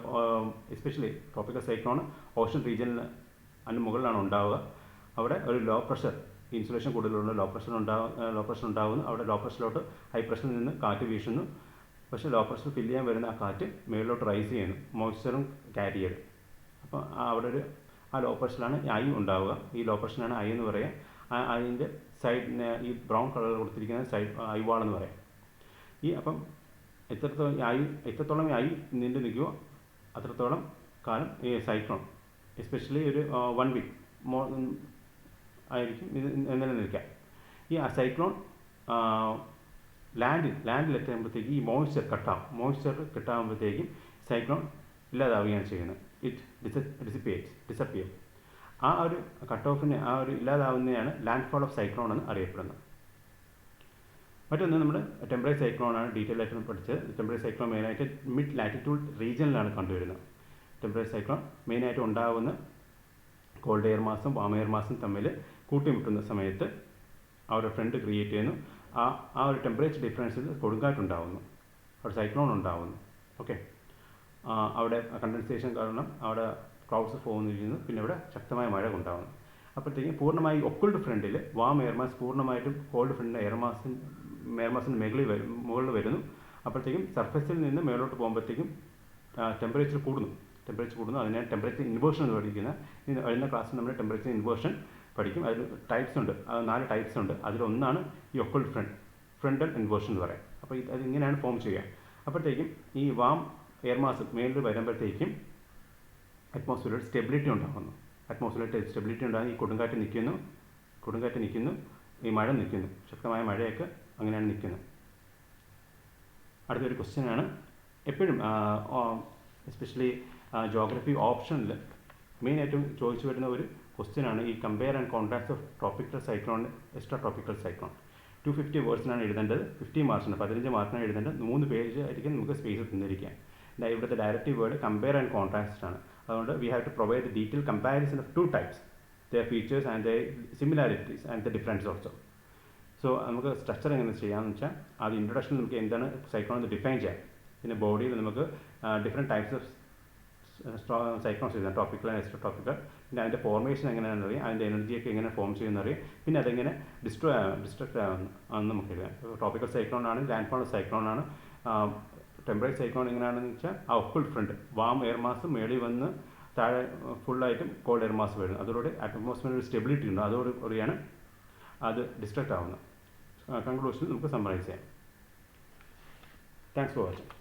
എസ്പെഷ്യലി ട്രോപ്പിക്കൽ സൈക്ലോൺ ഓഷൻ റീജിയനിൽ അതിന് മുകളിലാണ് ഉണ്ടാവുക. അവിടെ ഒരു ലോ പ്രഷർ, ഇൻസുലേഷൻ കൂടുതലുള്ള ലോ പ്രഷർ ഉണ്ടാകുന്നു. അവിടെ ലോ പ്രഷറിലോട്ട് ഹൈ പ്രഷറിൽ നിന്ന് കാറ്റ് വീശുന്നു. പക്ഷേ ലോ പ്രഷർ ഫില്ല് ചെയ്യാൻ വരുന്ന ആ കാറ്റ് മേളിലോട്ട് റൈസ് ചെയ്യുന്നു, മോയ്സ്ചറും ക്യാരി ചെയ്ത്. അപ്പോൾ അവിടെ ആ ലോ പ്രഷറിലാണ് ഐ ഉണ്ടാവുക. ഈ ലോ പ്രഷറിനാണ് ഐ എന്ന് പറയുക. അതിൻ്റെ സൈഡിന് ഈ ബ്രൗൺ കളർ കൊടുത്തിരിക്കുന്ന സൈഡ് ഐ വാൾ എന്ന് പറയാം. അപ്പം എത്രത്തോളം ഐ നീണ്ടു നിൽക്കുമോ അത്രത്തോളം കാലം ഈ സൈക്ലോൺ എസ്പെഷ്യലി ഒരു 1 വീക്ക് ആയിരിക്കും ഇത് നിലനിൽക്കുക. ഈ സൈക്ലോൺ ലാൻഡിലെത്തുമ്പോഴത്തേക്ക് ഈ മോയ്സ്ചർ കട്ടാകുമ്പോഴത്തേക്കും സൈക്ലോൺ ഇല്ലാതാവുകയാണ് ചെയ്യുന്നത്. ഡിസപ്പിയർ. ആ ഒരു കട്ട് ഓഫിനെ, ആ ഒരു ഇല്ലാതാവുന്നതാണ് ലാൻഡ് ഫോൾ ഓഫ് സൈക്ലോൺ എന്ന് അറിയപ്പെടുന്നത്. മറ്റൊന്ന് നമ്മൾ ടെമ്പറേറ്റ് സൈക്ലോണാണ് ഡീറ്റെയിൽ ആയിട്ട് പഠിച്ചത്. ടെമ്പറേറ്റ് സൈക്ലോൺ മെയിനായിട്ട് മിഡ് ലാറ്റിറ്റ്യൂഡ് റീജിയനിലാണ് കണ്ടുവരുന്നത്. ടെമ്പറേറ്റ് സൈക്ലോൺ മെയിനായിട്ട് ഉണ്ടാകുന്ന കോൾഡ് എയർ മാസം വാം എയർ മാസം തമ്മിൽ കൂട്ടിമുട്ടുന്ന സമയത്ത് അവരുടെ ഫ്രണ്ട് ക്രിയേറ്റ് ചെയ്യുന്നു. ആ ഒരു ടെമ്പറേച്ചർ ഡിഫറൻസിൽ കൊടുങ്കാറ്റുണ്ടാവുന്നു, അവിടെ സൈക്ലോൺ ഉണ്ടാവുന്നു. ഓക്കെ, അവിടെ കണ്ടൻസേഷൻ കാരണം അവിടെ ക്ലൗഡ്സ് ഫോം ചെയ്യുന്നു. പിന്നെ ഇവിടെ ശക്തമായ മഴ ഉണ്ടാകുന്നു. അപ്പോഴത്തേക്കും പൂർണ്ണമായി ഒക്കുൾഡ് ഫ്രണ്ടിൽ വാം എയർ മാസ് പൂർണ്ണമായിട്ടും കോൾഡ് ഫ്രണ്ടിൻ്റെ എയർ മാസിൻ്റെ മുകളിൽ വരുന്നു. അപ്പോഴത്തേക്കും സർഫസിൽ നിന്ന് മേലോട്ട് പോകുമ്പോഴത്തേക്കും ടെമ്പറേച്ചർ കൂടുന്നു. അതിനെ ടെമ്പറേച്ചർ ഇൻവേർഷൻ എന്ന് പഠിക്കുന്നത്. വരുന്ന ക്ലാസ്സിൽ നമ്മൾ ടെമ്പറേച്ചർ ഇൻവേർഷൻ പഠിക്കും. അതിൽ ടൈപ്സ് ഉണ്ട്, 4 ടൈപ്സ് ഉണ്ട്. അതിലൊന്നാണ് ഈ ഒക്കുൾഡ് ഫ്രണ്ടൽ ഇൻവേർഷൻ എന്ന് പറയാം. അപ്പോൾ അതിങ്ങനെയാണ് ഫോം ചെയ്യുക. അപ്പോഴത്തേക്കും ഈ വാം എയർ മാസ് മേളിൽ വരുമ്പോഴത്തേക്കും അറ്റ്മോസ്ഫിയറിൽ സ്റ്റെബിലിറ്റി ഉണ്ടാകുന്നു. സ്റ്റെബിലിറ്റി ഉണ്ടാകും. ഈ കൊടുങ്കാറ്റ് നിൽക്കുന്നു, ഈ മഴ നിൽക്കുന്നു, ശക്തമായ മഴയൊക്കെ അങ്ങനെയാണ് നിൽക്കുന്നത്. അടുത്തൊരു ക്വസ്റ്റ്യനാണ് എപ്പോഴും എസ്പെഷ്യലി ജോഗ്രഫി ഓപ്ഷനിൽ മെയിനായിട്ടും ചോദിച്ചു വരുന്ന ഒരു ക്വസ്റ്റ്യനാണ് ഈ compare and contrast of tropical cyclone, extra tropical cyclone. 250 വേർഡ്സിനാണ് എഴുതേണ്ടത്. 50 മാർക്സിന് 15 മാർക്കിനാണ് എഴുതേണ്ടത്. 3 പേജ് ആയിരിക്കും നമുക്ക് സ്പേസ് തന്നിരിക്കുക. ഇവിടുത്തെ directive word compare and contrast ആണ്. അതുകൊണ്ട് we have to provide the detail comparison of 2 types, the features and the similarities and the difference also. So നമുക്ക് structure എങ്ങനെ ചെയ്യാമെന്ന് വെച്ചാൽ ആദ്യം ഇൻട്രൊഡക്ഷനിൽ നമുക്ക് എന്താണ് സൈക്ലോൺ എന്ന് ഡിഫൈൻ ചെയ്യാം. പിന്നെ ബോഡിയിൽ നമുക്ക് ഡിഫറെൻറ്റ് ടൈപ്സ് ഓഫ് സൈക്ലോൺസ് എഴുതാം, ട്രോപ്പിക്കൽ ആൻഡ് എക്സ്ട്രാ ട്രോപ്പിക്കൽ. പിന്നെ അതിൻ്റെ ഫോർമേഷൻ എങ്ങനെയാണെന്ന് അറിയാം, അതിൻ്റെ എനർജിയൊക്കെ എങ്ങനെ ഫോം ചെയ്യുമെന്ന് അറിയാം. പിന്നെ അതെങ്ങനെ ഡിസ്ട്രക്റ്റ് ആവുമെന്ന് നമുക്ക് എഴുതാം. ട്രോപ്പിക്കൽ സൈക്ലോൺ ആണ്, ലാൻഡ് ഫോൾ സൈക്ലോൺ ആണ്. ടെമ്പറേറ്റ് സൈക്ലോൺ എങ്ങനെയാണെന്ന് വെച്ചാൽ ആ ഒക്കുൾഡ് ഫ്രണ്ട് വാം എയർ മാസ് മേളിൽ വന്ന് താഴെ ഫുള്ളായിട്ടും കോൾഡ് എയർ മാസ് വരുന്നു. അതോടെ അറ്റ്മോസ്ഫിയറിൽ ഒരു സ്റ്റെബിലിറ്റി ഉണ്ട്, അതോടുകൂടിയാണ് അത് ഡിസ്ട്രക്റ്റ് ആവുന്നത്. കൺക്ലൂഷനിൽ നമുക്ക് സമ്മറൈസ് ചെയ്യാം. Thanks for watching.